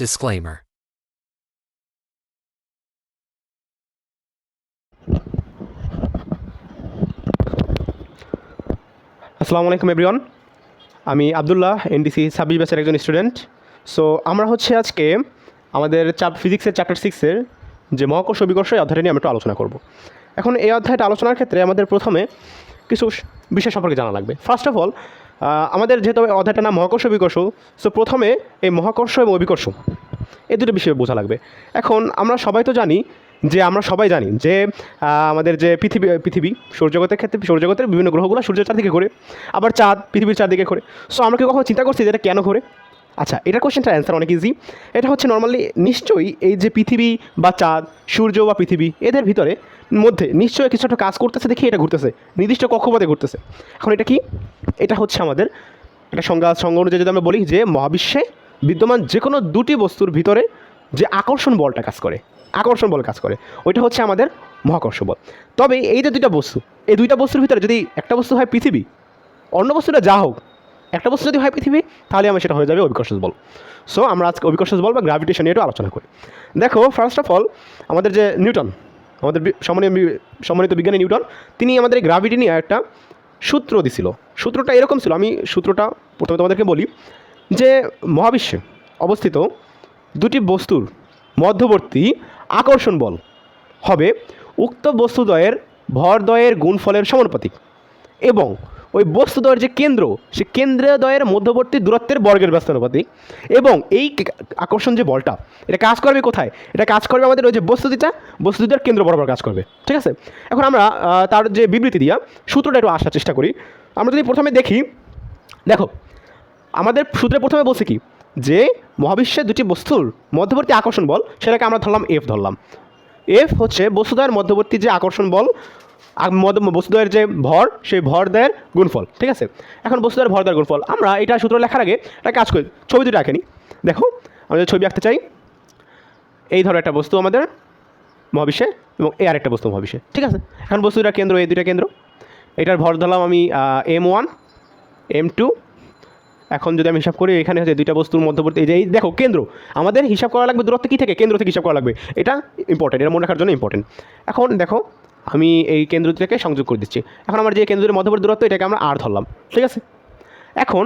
Disclaimer. আসসালামু আলাইকুম everyone, আমি আবদুল্লাহ এনডিসি 26 ব্যাচের একজন স্টুডেন্ট। সো আমরা হচ্ছে আজকে আমাদের ফিজিক্সের চ্যাপ্টার 6-এর যে মহাকর্ষ বিকর্ষ এই অধ্যায়টা নিয়ে আমরা একটু আলোচনা করব। এখন এই অধ্যায়টা আলোচনার ক্ষেত্রে আমাদের প্রথমে কিছু বিষয় সম্পর্কে জানা লাগবে। ফার্স্ট অফ অল আমাদের যেহেতু অধ্যায়টা নাম মহাকর্ষ বিকর্ষ, সো প্রথমে এই মহাকর্ষ এবং অভিকর্ষ এই দুটো বিষয় বোঝা লাগবে। এখন আমরা সবাই তো জানি যে আমাদের যে পৃথিবী সৌরজগতের বিভিন্ন গ্রহগুলো সূর্যের চারদিকে ঘোরে, আবার চাঁদ পৃথিবীর চারদিকে ঘোরে। সো আমরা কি কখনো চিন্তা করছি যে এটা কেন ঘোরে? আচ্ছা, এটার কোশ্চেনটার অ্যান্সার অনেক ইজি। এটা হচ্ছে নর্মালি নিশ্চয়ই এই যে পৃথিবী বা চাঁদ, সূর্য বা পৃথিবী এদের ভিতরে মধ্যে নিশ্চয়ই কিছু একটা কাজ করতেছে, দেখি এটা ঘুরতেছে, নির্দিষ্ট কক্ষপথে ঘুরতেছে। এখন এটা কি? এটা হচ্ছে আমাদের একটা সংজ্ঞা অনুযায়ী যদি আমরা বলি যে মহাবিশ্বে বিদ্যমান যে কোনো দুটি বস্তুর ভিতরে যে আকর্ষণ বল কাজ করে, ওইটা হচ্ছে আমাদের মহাকর্ষ বল। তবে এই যে দুইটা বস্তুর ভিতরে যদি একটা বস্তু হয় পৃথিবী, অন্য বস্তুটা যা হোক, একটা বস্তু যদি হয় পৃথিবী, তাহলে সেটা হয়ে যাবে অভিকর্ষ বল। সো আমরা আজকে অভিকর্ষ বল বা গ্র্যাভিটেশন নিয়ে একটু আলোচনা করি। দেখো, ফার্স্ট অফ অল আমাদের যে নিউটন, আমাদের সম্মানিত বিজ্ঞানী নিউটন, তিনি আমাদের গ্র্যাভিটি নিয়ে একটা সূত্র দিছিল। সূত্রটা এরকম ছিল, আমি সূত্রটা প্রথমে তোমাদেরকে বলি যে মহাবিশ্বে অবস্থিত দুটি বস্তুর মধ্যবর্তী আকর্ষণ বল হবে উক্ত বস্তুদ্বয়ের ভরদ্বয়ের গুণফলের সমানুপাতিক, এবং ওই বস্তুদ্বয়ের যে কেন্দ্র, সে কেন্দ্রদ্বয়ের মধ্যবর্তী দূরত্বের বর্গের ব্যস্তানুপাতিক। এবং এই আকর্ষণ যে বলটা, এটা কাজ করবে কোথায়? এটা কাজ করবে আমাদের ওই যে বস্তুটির কেন্দ্র বরাবর কাজ করবে, ঠিক আছে? এখন আমরা তার যে বিবৃতি দিয়া সূত্রটা একটু আসার চেষ্টা করি। আমরা যদি প্রথমে দেখো আমাদের সূত্রে প্রথমে বলছে কি যে মহাবিশ্বের দুটি বস্তুর মধ্যবর্তী আকর্ষণ বল, সেটাকে আমরা ধরলাম এফ হচ্ছে বস্তুদ্বয়ের মধ্যবর্তী যে আকর্ষণ বল, বস্তুদ্বয়ের যে ভর, সেই ভরদ্বয়ের গুণফল, ঠিক আছে? এখন বস্তুদ্বয়ের ভরদ্বয়ের গুণফল, আমরা এটা সূত্র লেখার আগে একটা কাজ করি, ছবি দুটো আঁকেনি। দেখো, আমরা যদি ছবি আঁকতে চাই, এই ধরো একটা বস্তু আমাদের মহাবিশ্বে এবং এই আরেকটা বস্তু মহাবিশ্বে, ঠিক আছে? এখন বস্তু দুটা কেন্দ্র, এই দুইটা কেন্দ্র, এটার ভর ধরলাম আমি M1 M2। এখন যদি আমি হিসাব করি, এখানে হচ্ছে দুইটা বস্তুর মধ্যবর্তী, এই যে দেখো কেন্দ্র, আমাদের হিসাব করা লাগবে দূরত্ব কী থেকে, কেন্দ্র থেকে হিসাব করা লাগবে। এটা ইম্পর্টেন্ট, এটা মনে রাখার জন্য ইম্পর্টেন্ট। এখন দেখো, আমি এই কেন্দ্র থেকে সংযোগ করে দিচ্ছি। এখন আমার যে কেন্দ্রের মধ্যবর্তী দূরত্ব, এটাকে আমরা আর ধরলাম, ঠিক আছে? এখন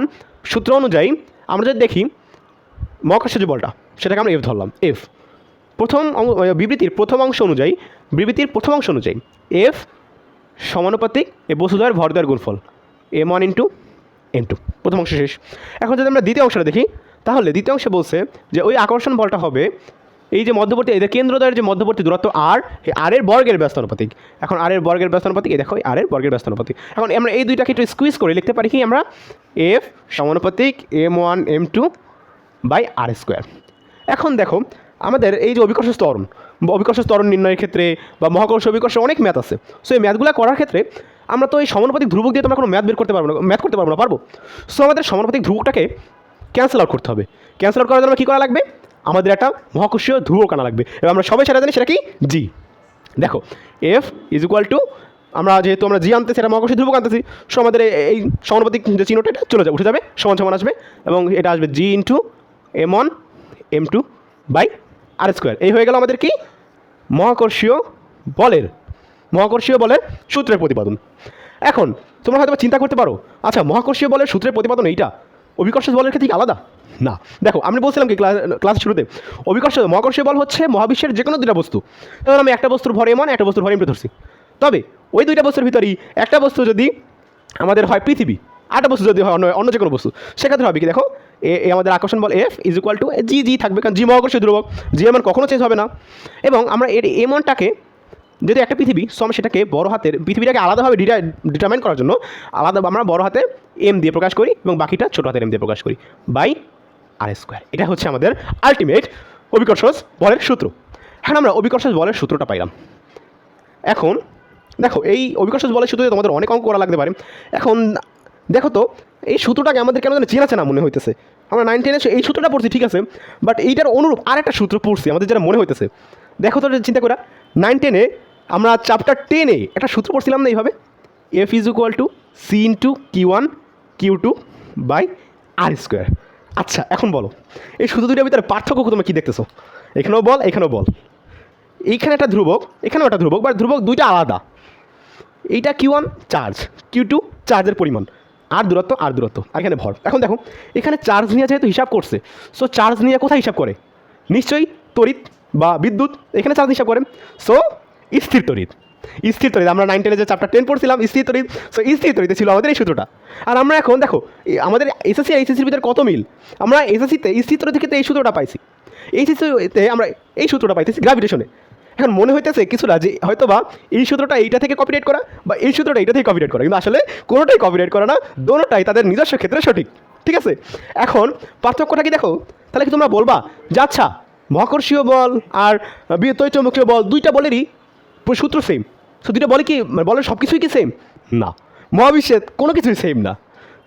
সূত্র অনুযায়ী আমরা যদি দেখি মহাকর্ষ যে বলটা, সেটাকে আমরা এফ ধরলাম। এফ বিবৃতির প্রথম অংশ অনুযায়ী এফ সমানুপাতিক এই বস্তুদ্বয়ের ভরদ্বয়ের গুণফল M1 × M2, প্রথম অংশ শেষ। এখন যদি আমরা দ্বিতীয় অংশটা দেখি, তাহলে দ্বিতীয় অংশে বলছে যে ওই আকর্ষণ বলটা হবে এই যে মধ্যবর্তী, এদের কেন্দ্রদ্বয়ের যে মধ্যবর্তী দূরত্ব আর, এই আর এর বর্গের ব্যস্তানুপাতিক। এখন আর এর বর্গের ব্যস্তানুপাতিক, এই দেখো আর এর বর্গের ব্যস্তানুপাতিক। এখন আমরা এই দুইটাকে একটু স্কুইজ করে লিখতে পারি কি আমরা, এফ সমানুপাতিক M1 M2 বাই R²। এখন দেখো, আমাদের এই যে অভিকর্ষ ত্বরণ নির্ণয়ের ক্ষেত্রে বা মহাকর্ষ অভিকর্ষ অনেক ম্যাথ আছে। সো এই ম্যাথগুলো করার ক্ষেত্রে আমরা তো এই সমানুপাতিক ধ্রুবক দিয়ে তোমরা কোনো ম্যাথ করতে পারবো না। সো আমাদের সমানুপাতিক ধ্রুবকটাকে ক্যান্সেল আউট করতে হবে। ক্যান্সেল আউট করার জন্য কী করা লাগবে? আমাদের একটা মহাকর্ষীয় ধ্রুবক আনা লাগবে, এবং আমরা সবাই সেটা জানি, সেটা কি? জি। দেখো, এফ ইজ ইকুয়াল টু, যেহেতু আমরা জি আনতেছি, এটা মহাকর্ষীয় ধ্রুবক আনতেছি, সো আমাদের এই সমানুপাতিক যে চিহ্নটা, এটা উঠে যাবে, সমান আসবে, এবং এটা আসবে জি × M1 M2 বাই R²। এই হয়ে গেল আমাদের কি মহাকর্ষীয় বলের সূত্রের প্রতিপাদন। এখন তোমরা হয়তো চিন্তা করতে পারো, আচ্ছা মহাকর্ষীয় বলের সূত্রের প্রতিপাদন এইটা অভিকর্ষ বলের ক্ষেত্রে আলাদা? না, দেখো আমি বলছিলাম কি ক্লাস শুরুতে, মহাকর্ষীয় বল হচ্ছে মহাবিশ্বের যে কোনো দুটা বস্তু। ধরুন আমি একটা বস্তুর ভর M1, একটা বস্তুর ভর M2 ধরছি। তবে ওই দুইটা বস্তুর ভিতরেই একটা বস্তু যদি আমাদের হয় পৃথিবী, আরেকটা বস্তু যদি হয় অন্য যে কোনো বস্তু, সেক্ষেত্রে হবে কি, দেখো আমাদের আকর্ষণ বল এফ ইজ ইকুয়াল টু জি থাকবে, কারণ জি মহাকর্ষীয় ধ্রুবক, জি এমন কখনো চেঞ্জ হবে না। এবং আমরা এর M1টাকে যদি একটা পৃথিবী, সো আমরা সেটাকে বড় হাতের, পৃথিবীটাকে আলাদাভাবে ডিটারমাইন করার জন্য আমরা বড় হাতে M দিয়ে প্রকাশ করি, এবং বাকিটা ছোটো হাতের M দিয়ে প্রকাশ করি বাই R²। এটা হচ্ছে আমাদের আলটিমেট অভিকর্ষ বলের সূত্র। এখন আমরা অভিকর্ষ বলের সূত্রটা পাইলাম। এখন দেখো, এই অভিকর্ষ বলের সূত্রে তোমাদের অনেক অঙ্ক করা লাগতে পারে। এখন দেখো তো, এই সূত্রটাকে আমাদের কেন যেন চেনা মনে হইতেছে। আমরা 9, 10-এ এই সূত্রটা পড়ছি, ঠিক আছে, বাট এইটার অনুরূপ আরেকটা সূত্র পড়ছি আমাদের যেটা মনে হইতেছে। দেখো তো, চিন্তা করা, 9, 10-এ আমরা চ্যাপ্টার 10-এ একটা সূত্র পড়ছিলাম না এইভাবে, F is equal to C × Q1 Q2 by R²। আচ্ছা এখন বলো এই সূত্র দুইটার ভিতরে পার্থক্য তোমরা কী দেখতেছো? এখানেও বল, এখানেও বল, এইখানে একটা ধ্রুবক, এখানেও একটা ধ্রুবক, বাট ধ্রুবক দুইটা আলাদা। এইটা Q1 চার্জ, Q2 চার্জের পরিমাণ, আর দূরত্ব আর দূরত্ব, আর এখানে ভর। এখন দেখো এখানে চার্জ নিয়ে যেহেতু হিসাব করছে, সো চার্জ নিয়ে কোথায় হিসাব করে? নিশ্চয়ই তড়িৎ বা বিদ্যুৎ, এখানে চার্জ হিসাব করে। সো স্থির তড়িৎ, স্থির তড়িৎ আমরা 9 10 যে চ্যাপ্টার 10 পড়ছিলাম স্থির তড়িৎ। সো স্থির তড়িৎ ছিল আমাদের এই সূত্রটা। আর আমরা এখন দেখো আমাদের এসএসসি আর এইচএসসির ভিতরে কত মিল। আমরা এসএসসিতে স্থির তড়িৎ থেকে এই সূত্রটা পাইছি, এইচএসসিতে আমরা এই সূত্রটা পাইতেছি গ্র্যাভিটেশনে। এখন মনে হইতেছে কিছুটা যে হয়তো বা এই সূত্রটা এইটা থেকে কপিরাইট করা বা এই সূত্রটা এইটা থেকে কপিরাইট করা, কিন্তু আসলে কোনোটাই কপিরাইট করা না, দোনোটাই তাদের নিজস্ব ক্ষেত্রে সঠিক। ঠিক আছে, এখন পার্থক্যটা কি দেখো, তাহলে কি তোমরা বলবা যে আচ্ছা মহাকর্ষীয় বল আর তড়িৎচুম্বকীয় বল দুইটা বলেরই সূত্র সেম, সো দুইটা বলে কি বলের সব কিছুই কি সেম? না, মহাবিশ্বের কোনো কিছুই সেম না,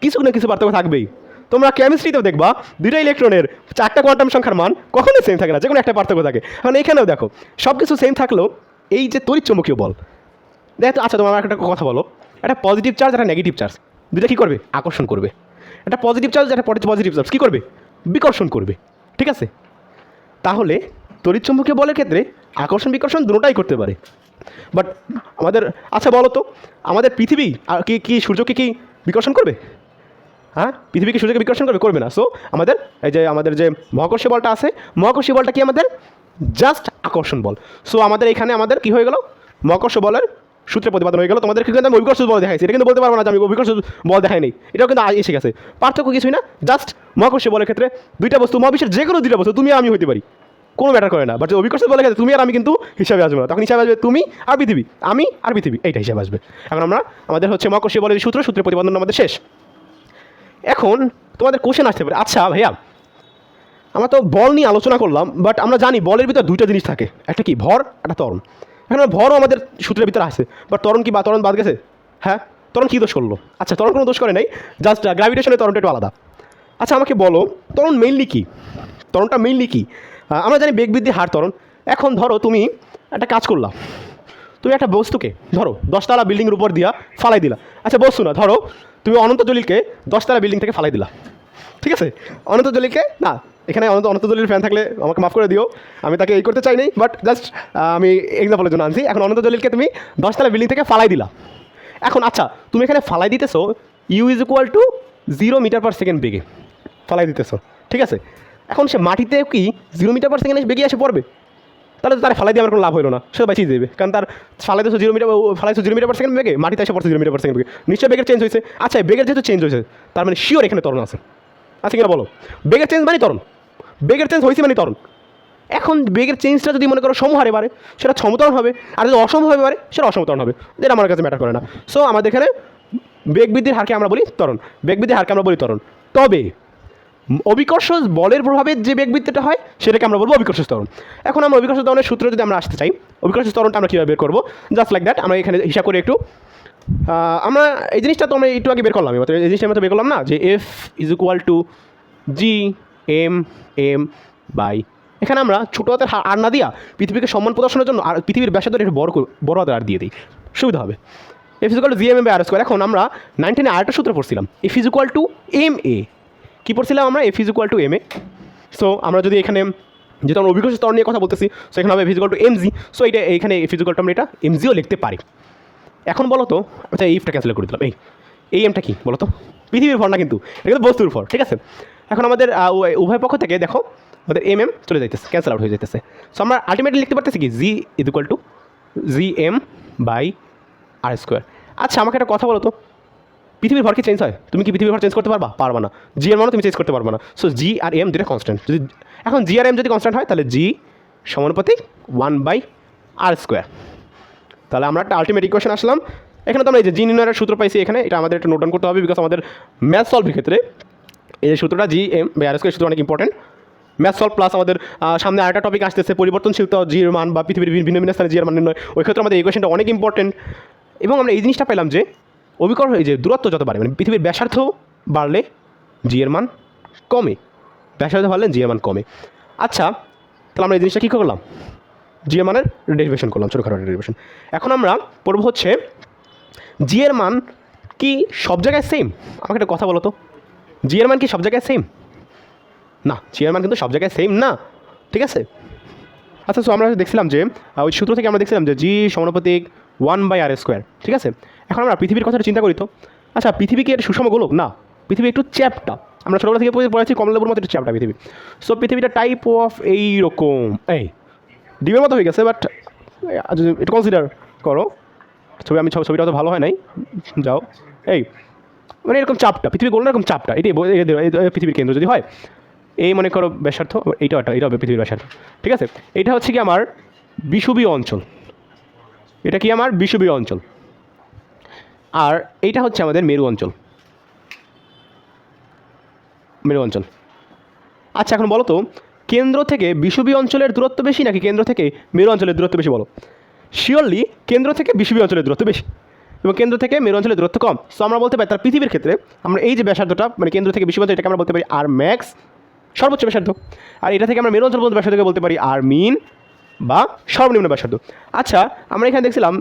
কিছু না কিছু পার্থক্য থাকবেই। তোমরা কেমিস্ট্রিতেও দেখবা দুইটা ইলেকট্রনের চারটা কোয়ান্টাম সংখ্যার মান কখনোই সেম থাকে না, যে কোনো একটা পার্থক্য থাকে। কারণ এখানেও দেখো সব কিছু সেম থাকলেও এই যে তড়িৎচুম্বকীয় বল দেখো, আচ্ছা তোমার একটা কথা বলো, একটা পজিটিভ চার্জ একটা নেগেটিভ চার্জ দুইটা কী করবে? আকর্ষণ করবে। একটা পজিটিভ চার্জ একটা পজিটিভ চার্জ কী করবে? বিকর্ষণ করবে। ঠিক আছে, তাহলে তড়িৎচুম্বকীয় বলের ক্ষেত্রে আকর্ষণ বিকর্ষণ দুটোটাই করতে পারে। বাট আমাদের আচ্ছা বলো তো আমাদের পৃথিবী আর কি সূর্যকে কি বিকর্ষণ করবে? হ্যাঁ, পৃথিবীকে সূর্যকে বিকর্ষণ করবে? করবে না। সো আমাদের যে মহাকর্ষীয় বলটা আছে, মহাকর্ষীয় বলটা কি আমাদের জাস্ট আকর্ষণ বল। সো আমাদের এখানে আমাদের কি হয়ে গেল? মহাকর্ষ বলের সূত্রে প্রতিপাদন হয়ে গেল। তোমাদের কিন্তু আমি অভিকর্ষ বল দেখাইছি, এটা কিন্তু বলতে পারবো না যে আমি অভিকর্ষ বল দেখাই নেই, এটাও কিন্তু এসে গেছে। পার্থক্য কিছুই না, জাস্ট মহাকর্ষীয় বলের ক্ষেত্রে দুইটা বস্তু, মহাবিশ্বের যে কোনো দুইটা বস্তু তুমি আর আমি হইতে পারি, কোনো ম্যাটার করে না। বাট অভিকর্ষ বলের ক্ষেত্রে তুমি আর আমি কিন্তু হিসাবে আসবে না, তখন হিসাবে আসবে তুমি আর পৃথিবী, আমি আর পৃথিবী, এইটা হিসাবে আসবে। এখন আমাদের হচ্ছে মহাকর্ষীয় বলের সূত্রের প্রতিপাদন আমাদের শেষ। এখন তোমাদের কোশ্চেন আসতে পারে, আচ্ছা ভাইয়া আমরা তো বল নিয়ে আলোচনা করলাম, বাট আমরা জানি বলের ভিতরে দুইটা জিনিস থাকে, একটা কি ভর, একটা ত্বরণ। এখন ভরও আমাদের সূত্রের ভিতরে আছে, বাট ত্বরণ কি বা ত্বরণ বাদ গেছে? হ্যাঁ, ত্বরণ কী দোষ করলো? আচ্ছা ত্বরণ কোনো দোষ করে নাই, জাস্ট গ্র্যাভিটেশনের ত্বরণটা একটু আলাদা। আচ্ছা আমাকে বলো ত্বরণ মেইনলি কী? ত্বরণটা মেইনলি কী? আমরা জানি বেগ বৃদ্ধির হার ত্বরণ। এখন ধরো তুমি একটা কাজ করলা, তুমি একটা বস্তুকে ধরো 10তলা বিল্ডিংয়ের উপর দিয়া ফালাই দিলা। আচ্ছা বস্তু না, ধরো তুমি অনন্ত জলিলকে 10তলা বিল্ডিং থেকে ফালাই দিলা। ঠিক আছে, অনন্ত জলিলকে না, এখানে অনন্ত জলিল ফ্যান থাকলে আমাকে মাফ করে দিও, আমি তাকে এই করতে চাই নাই, বাট জাস্ট আমি এক্সাম্পলের জন্য আনছি। এখন অনন্ত জলিলকে তুমি 10তলা বিল্ডিং থেকে ফালাই দিলা। এখন আচ্ছা তুমি এখানে ফালাই দিতেছো U=0 মিটার/সেকেন্ড বেগে ফালাই দিতেছো। ঠিক আছে, এখন সে মাটিতে কি 0 মিটার/সেকেন্ড বেগে এসে পড়বে? তাহলে তো তার ফালাই দিয়ে আমার কোনো লাভ হলো না, সে বাঁচিয়ে দেবে, কারণ তার ফালাইছো 0 মিটার/সেকেন্ড বেগে, মাটিতে এসে পড়ছে 0 মিটার/সেকেন্ড বেগে, নিশ্চয়ই বেগের চেঞ্জ হয়েছে। আচ্ছা বেগের যেহেতু চেঞ্জ হয়েছে তার মানে শিওর এখানে ত্বরণ আছে, আচ্ছা কিনা বলো? বেগের চেঞ্জ মানে ত্বরণ, বেগের চেঞ্জ হয়েছে মানে ত্বরণ। এখন বেগের চেঞ্জটা যদি মনে করো সমহারে বাড়ে সেটা সমত্বরণ হবে, আর যদি অসমভাবে বাড়ে সেটা অসমত্বরণ হবে, যেটা আমার কাছে ম্যাটার করে না। সো আমাদের এখানে বেগ বৃদ্ধির হারকে আমরা বলি ত্বরণ, বেগ বৃদ্ধির হারকে আমরা বলি ত্বরণ। তবে অভিকর্ষ বলের প্রভাবে যে বেগ বৃদ্ধিটা হয় সেটাকে আমরা বলবো অভিকর্ষ ত্বরণ। এখন আমরা অভিকর্ষ ত্বরণের সূত্র যদি আমরা আসতে চাই, অভিকর্ষ ত্বরণটা আমরা কীভাবে বের করবো? জাস্ট লাইক দ্যাট, আমরা এখানে হিসাব করে একটু আমরা এই জিনিসটা তো আমরা একটু আগে বের করলাম, এই জিনিসটা আমরা তো বের করলাম না, যে F=G(m)m বাই, এখানে আমরা ছোটো হাতের আর না দিয়া পৃথিবীকে সম্মান প্রদর্শনের জন্য আর পৃথিবীর ব্যাসার্ধ একটু বড় হাতের আর দিয়ে দিই, সুবিধা হবে। F=Gm/r²। এখন আমরা 9 10 আরেকটা সূত্র পড়ছিলাম, F=ma। কী পড়ছিলাম আমরা? F=ma। সো আমরা যদি এখানে যেহেতু আমরা অভিকর্ষ ত্বরণ নিয়ে কথা বলতেছি, সো এখানে হবে F=mg। সো এইখানে আমরা এটা mgও লিখতে পারি। এখন বলো তো, আচ্ছা এই ইফটা ক্যান্সেল করে দিলাম, এই এমটা কি বলো তো? পৃথিবীর ভর না কিন্তু, এটা কিন্তু বস্তুর ভর। ঠিক আছে, এখন আমাদের উভয় পক্ষ থেকে দেখো আমাদের চলে যাইতেছে, ক্যান্সেল আউট হয়ে যাইতেছে। সো আমরা আলটিমেটলি লিখতে পারতেছি কি G=Gm/r²। আচ্ছা আমাকে একটা কথা বলো তো, পৃথিবীর ভর কি চেঞ্জ হয়? তুমি কি পৃথিবীর ভর চেঞ্জ করতে পারবা না। জি এর মানও তুমি চেঞ্জ করতে পারবা না। সো জি আর এম দুটো কনস্ট্যান্ট। এখন জি আর এম যদি কনস্ট্যান্ট হয় তাহলে জি সমানুপাতিক 1/r²। তাহলে আমরা একটা আলটিমেট ইকুয়েশন আসলাম। এখানে তো আমরা এই যে জি নির্ণয়ের সূত্র পাইছি, এখানে এটা আমাদের একটু নোট ডাউন করতে হবে, বিকজ আমাদের ম্যাথ সলভের ক্ষেত্রে এই সূত্রটা Gm/r² সূত্র অনেক ইম্পর্টেন্ট। ম্যাথ সলভ প্লাস আমাদের সামনে আরেকটা টপিক আসতেছে পরিবর্তনশীলতা জি এর মান বা পৃথিবীর ভিন্ন ভিন্ন স্থানে জি এর মান নির্ণয়, ওই ক্ষেত্রে আমাদের ইকুয়েশনটা অনেক ইম্পর্টেন্ট। এবং আমরা এই জিনিসটা পেলাম যে এই যে দূরত্ব যত বাড়ে, মানে পৃথিবীর ব্যাসার্ধ বাড়লে জি এর মান কমে, ব্যাসার্ধ বাড়লে জি এর মান কমে। আচ্ছা তাহলে আমরা এই জিনিসটা কী করলাম? জি এর মানের ডেরিভেশন করলাম, ছোটোখাটো ডেরিভেশন। এখন আমরা পড়ব হচ্ছে জি এর মান কি সব জায়গায় সেম? আমাকে একটা কথা বলো তো, জি এর মান কি সব জায়গায় সেম? না, জি এর মান কিন্তু সব জায়গায় সেম না, ঠিক আছে। আচ্ছা, সো আমরা দেখছিলাম যে ওই সূত্র থেকে আমরা দেখছিলাম যে জি সমানুপাতিক 1/r², ঠিক আছে। এখন আমরা পৃথিবীর কথাটা চিন্তা করি তো। আচ্ছা, পৃথিবী কি একটা সুষম গোলক? না, পৃথিবী একটু চ্যাপ্টা। আমরা ছোটোবেলা থেকে পড়েছি কমলালেবুর মতো একটু চ্যাপ্টা পৃথিবী। সো পৃথিবীটা টাইপ অফ এইরকম, এই ডিমের মতো হয়ে গেছে, বাট একটু কনসিডার করো। ছবিটা অত ভালো হয় নাই, যাও। এই মানে এরকম চাপটা, পৃথিবী গোল না, এরকম চাপটা, এটাই পৃথিবীর কেন্দ্র যদি হয়। এই মনে করো ব্যাসার্ধ, এটা হবে পৃথিবীর ব্যাসার্ধ, ঠিক আছে। এটা হচ্ছে কি আমার বিষুবীয় অঞ্চল, এটা কি আমার বিষুবীয় অঞ্চল, আর এইটা হচ্ছে আমাদের মেরু অঞ্চল, মেরু অঞ্চল। আচ্ছা, এখন বলো তো, কেন্দ্র থেকে বিষুবীয় অঞ্চলের দূরত্ব বেশি নাকি কেন্দ্র থেকে মেরু অঞ্চলের দূরত্ব বেশি? বলো। শিওরলি কেন্দ্র থেকে বিষুবীয় অঞ্চলের দূরত্ব বেশি এবং কেন্দ্র থেকে মেরু অঞ্চলের দূরত্ব কম। সো আমরা বলতে পারি তার পৃথিবীর ক্ষেত্রে আমরা এই যে ব্যাসার্ধটা, মানে কেন্দ্র থেকে বিষুবীয় অঞ্চল, এটাকে আমরা বলতে পারি আর ম্যাক্স, সর্বোচ্চ ব্যাসার্ধ। আর এটা থেকে আমরা মেরু অঞ্চল পর্যন্ত ব্যাসার্ধকে বলতে পারি আর মিন বা সর্বনিম্ন ব্যাসার্ধ। আচ্ছা, আমরা এখানে দেখছিলাম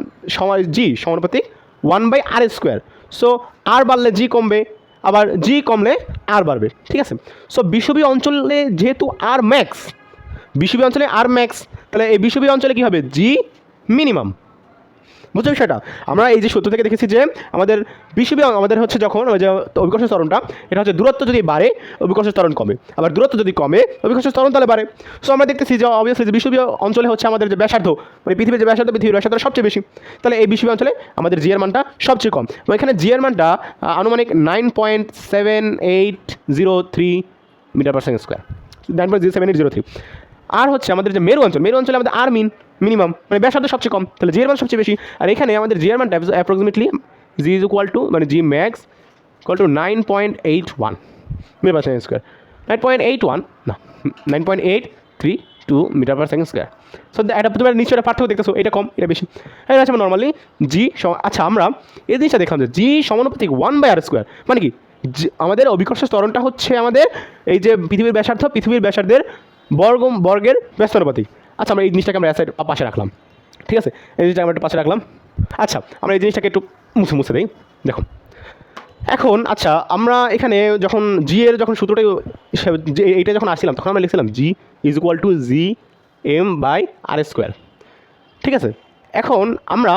জি সমানুপাতিক 1/r²। সো আর বাড়লে জি কমবে, আবার জি কমলে আর বাড়বে, ঠিক আছে। সো বিষুবীয় অঞ্চলে যেহেতু আর ম্যাক্স, বিষুবীয় অঞ্চলে আর ম্যাক্স, তাহলে এই বিষুবীয় অঞ্চলে কী হবে? জি মিনিমাম। বুঝছো বিষয়টা? আমরা এই যে সূত্র থেকে দেখেছি যে আমাদের বিষুবীয় আমাদের হচ্ছে যখন ওই যে অভিকর্ষের ত্বরণটা, এটা হচ্ছে দূরত্ব যদি বাড়ে অভিকর্ষের ত্বরণ কমে, আবার দূরত্ব যদি কমে অভিকর্ষের ত্বরণ তাহলে বাড়ে। সো আমরা দেখতেছি যে অবভিয়াসলি যে বিষুবীয় অঞ্চলে হচ্ছে আমাদের যে ব্যাসার্ধ, মানে পৃথিবীর যে ব্যাসার্ধ, পৃথিবীর ব্যাসার্ধ সবচেয়ে বেশি। তাহলে এই বিষুবীয় অঞ্চলে আমাদের জি এর মানটা সবচেয়ে কম, এবং এখানে জি এর মানটা আনুমানিক 9.7803 মিটার/সেকেন্ড স্কোয়ার, 9.07803। আর হচ্ছে আমাদের যে মেরু অঞ্চল, মেরু অঞ্চলে আমাদের আর মিনিমাম, মানে ব্যাসার্ধ সবচেয়ে কম, তাহলে জি এর মান সবচেয়ে বেশি। আর এখানে আমাদের জি এর মানটা approximately G is equal to, মানে G max equal to 9.81 metre per second square, 9.81 না 9.832 মিটার/সেকেন্ড স্কোয়ার। সো এটা তোমরা নিশ্চয়ই পার্থক্য দেখতেছো, এটা কম এটা বেশি। এটা হচ্ছে নর্মালি জি। আচ্ছা, আমরা এই জিনিসটা দেখলাম যে জি সমানুপাতিক 1/r², মানে কি আমাদের অভিকর্ষ ত্বরণটা হচ্ছে আমাদের এই যে পৃথিবীর ব্যাসার্ধ, পৃথিবীর ব্যাসার্ধের বর্গের ব্যস্তানুপাতিক। আচ্ছা, আমরা এই জিনিসটাকে আমরা পাশে রাখলাম, ঠিক আছে। এই জিনিসটা আমরা একটু পাশে রাখলাম। আচ্ছা, আমরা এই জিনিসটাকে একটু মুছে দিই। দেখো এখন, আচ্ছা, আমরা এখানে যখন জি এর যখন সূত্রটা এইটা যখন আসছিলাম, তখন আমরা লিখছিলাম G is equal to G m/r², ঠিক আছে। এখন আমরা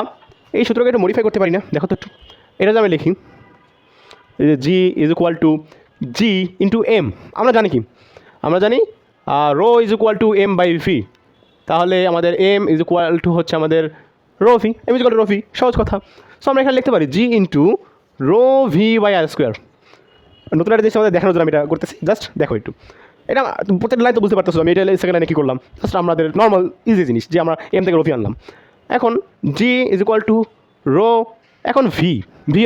এই সূত্রকে একটু মডিফাই করতে পারি না? দেখো তো একটু, এটা যদি আমি লিখি G is equal to G into M, আমরা জানি কি, আমরা জানি rho is equal two m/v, তাহলে আমাদের এম ইজ ইকুয়াল টু হচ্ছে আমাদের rho V, M is equal to rho V, সহজ কথা। সো আমরা এখানে লিখতে পারি জি ইন্টু রো v/r²। নতুন একটা জিনিস আমাদের দেখানোর জন্য আমি এটা করতেছি, জাস্ট দেখো একটু। এটা প্রত্যেকটা লাইন তো বুঝতে পারতেছো আমি এটা সেকেন্ড লাইনে কী করলাম, জাস্ট আমাদের নর্মাল ইজি জিনিস যে আমরা এম থেকে রো ভি আনলাম। এখন জি ইজ ইকুয়াল টু রো, এখন ভি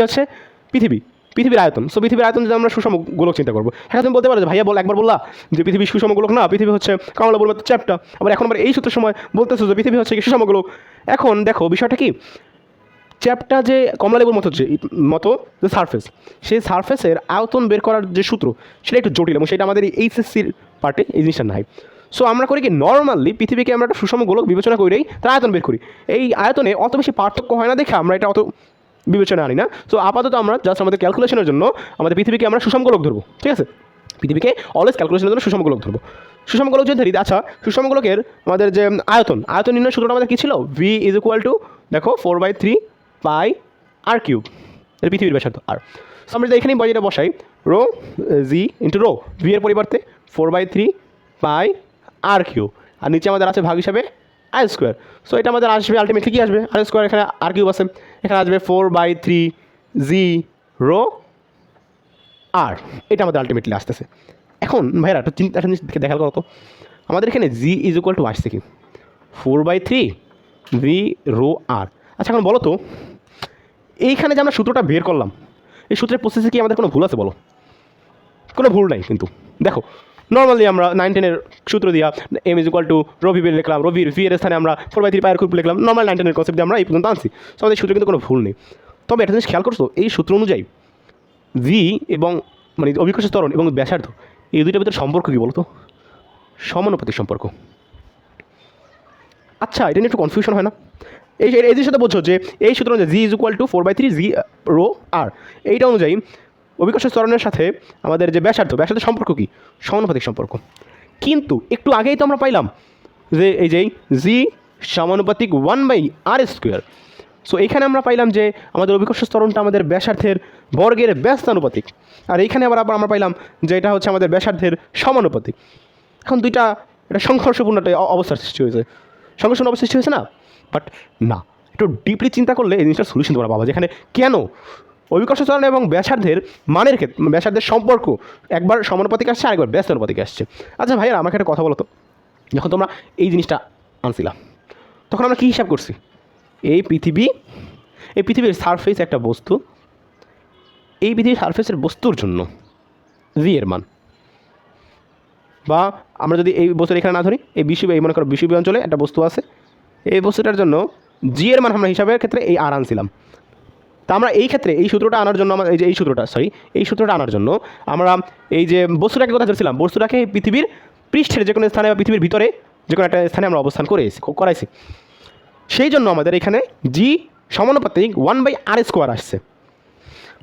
হচ্ছে পৃথিবীর আয়তন। সো পৃথিবীর আয়তন যদি আমরা সুষম গোলক চিন্তা করবো, হ্যাঁ তুমি বলতে পারো যে ভাইয়া একবার বললা যে পৃথিবী সুষম গোলক না, পৃথিবী হচ্ছে কমলালেবুর মতো চ্যাপ্টা, আবার এখন আবার এই সূত্রের সময় বলতেছো যে পৃথিবী হচ্ছে কি সুষম গোলক। এখন দেখো বিষয়টা কি, চ্যাপ্টা যে কমলালেবুর মতো যে সারফেস, সেই সারফেসের আয়তন বের করার যে সূত্র সেটা একটু জটিল, এবং সেটা আমাদের এইচএসসির পার্টে এই জিনিসটা নাই। সো আমরা করি কি, নর্মালি পৃথিবীকে আমরা একটা সুষম গোলক বিবেচনা করেই তার আয়তন বের করি। এই আয়তনে অত বেশি পার্থক্য হয় না দেখে আমরা এটা অত বিবেচনা আনি না। সো আপাতত আমরা জাস্ট আমাদের ক্যালকুলেশনের জন্য আমাদের পৃথিবীকে আমরা সুষম গোলক ধরবো, ঠিক আছে। পৃথিবীকে অলওয়েজ ক্যালকুলেশনের জন্য সুষম গোলক ধরবো। সুষম গোলক যদি ধরি, আচ্ছা সুষম গোলকের আমাদের যে আয়তন নির্ণয় সূত্রটা আমাদের কী ছিল? ভি ইজ ইকুয়াল টু, দেখো 4/3 পাই r³ এর পৃথিবীর ব্যাসার্ধ আর। সো আমরা যদি এখানেই বইটা বসাই, রো জি ইন্টু রো, ভি এর পরিবর্তে 4/3 পাই r³, আর নিচে আমাদের আছে ভাগ হিসাবে r²। সো এটা আমাদের আসবে আলটিমেটলি কী আসবে? r², এখানে r³ আছে, এখানে আসবে 4/3 জি রো আর, এটা আমাদের আলটিমেটলি আসতেছে। এখন ভাইরা একটা জিনিস দেখার কথা, আমাদের এখানে জি ইজ ইকুয়াল টু আসছে কি 4/3 ভি রো আর। আচ্ছা, এখন বলো তো এইখানে যে আমরা সূত্রটা বের করলাম, এই সূত্রের প্রসেসে কি আমাদের কোনো ভুল আছে? বলো। কোনো ভুল নাই কিন্তু। দেখো নর্মালি আমরা 9-10 সূত্র দিয়া M is equal to rho V লিখলাম, রো ভি এর স্থানে আমরা 4/3 পাই r³ লিখলাম, নর্মাল 9-10 কনসেপ্ট দিয়ে আমরা এই পর্যন্ত আনছি। সো আমাদের সূত্রে কিন্তু কোনো ভুল নেই। তবে একটা জিনিস খেয়াল করছো, এই সূত্র অনুযায়ী ভি এবং মানে অভিকর্ষ ত্বরণ এবং ব্যাসার্ধ, এই দুইটার ভিতরে সম্পর্ক কী বলতো? সমানুপাতিক সম্পর্ক। আচ্ছা, এটা নিয়ে একটু কনফিউশন হয় না? এই জিনিসটা বলছো যে এই সূত্র অনুযায়ী G is equal to 4/3 G rho R, এইটা অনুযায়ী অভিকর্ষ ত্বরণের সাথে আমাদের যে ব্যাসার্ধের সম্পর্ক কী? সমানুপাতিক সম্পর্ক। কিন্তু একটু আগেই তো আমরা পাইলাম যে এই যে জি সমানুপাতিক 1/r²। সো এইখানে আমরা পাইলাম যে আমাদের অভিকর্ষ ত্বরণটা আমাদের ব্যাসার্ধের বর্গের ব্যস্তানুপাতিক, আর এইখানে আবার আমরা পাইলাম যে এটা হচ্ছে আমাদের ব্যাসার্ধের সমানুপাতিক। এখন দুইটা এটা সংঘর্ষপূর্ণ একটা অবস্থার সৃষ্টি হয়েছে, সংঘর্ষপূর্ণ অবস্থা সৃষ্টি হয়েছে না? বাট না, একটু ডিপলি চিন্তা করলে এই জিনিসটার সলিউশন তোমরা পাবা, যেখানে কেন অভিকর্ষ ত্বরণ এবং ব্যাসার্ধের মানের ক্ষেত্রে ব্যাসার্ধের সম্পর্ক একবার সমানুপাতিক আসছে, আরেকবার ব্যস্তানুপাতিক আসছে। আচ্ছা ভাইয়া, আমাকে একটা কথা বলো তো, যখন তোমরা এই জিনিসটা আনছিলাম তখন আমরা কী হিসাব করছি? এই পৃথিবীর সারফেস একটা বস্তু, এই পৃথিবীর সারফেসের বস্তুর জন্য জি এর মান, বা আমরা যদি এই বস্তুর এখানে না ধরি, এই এই মনে করো বিষুবীয় অঞ্চলে একটা বস্তু আছে, এই বস্তুটার জন্য জি এর মান আমরা হিসাবের ক্ষেত্রে এই আর আনছিলাম। তা আমরা এই ক্ষেত্রে এই সূত্রটা আনার জন্য এই সূত্রটা আনার জন্য আমরা এই যে বস্তুটাকে কথা ধরছিলাম, বস্তুটাকে পৃথিবীর পৃষ্ঠের যে কোনো স্থানে বা পৃথিবীর ভিতরে যে কোনো একটা স্থানে আমরা অবস্থান করাইছি। সেই জন্য আমাদের এখানে জি সমানুপাতিক 1/r² আসছে।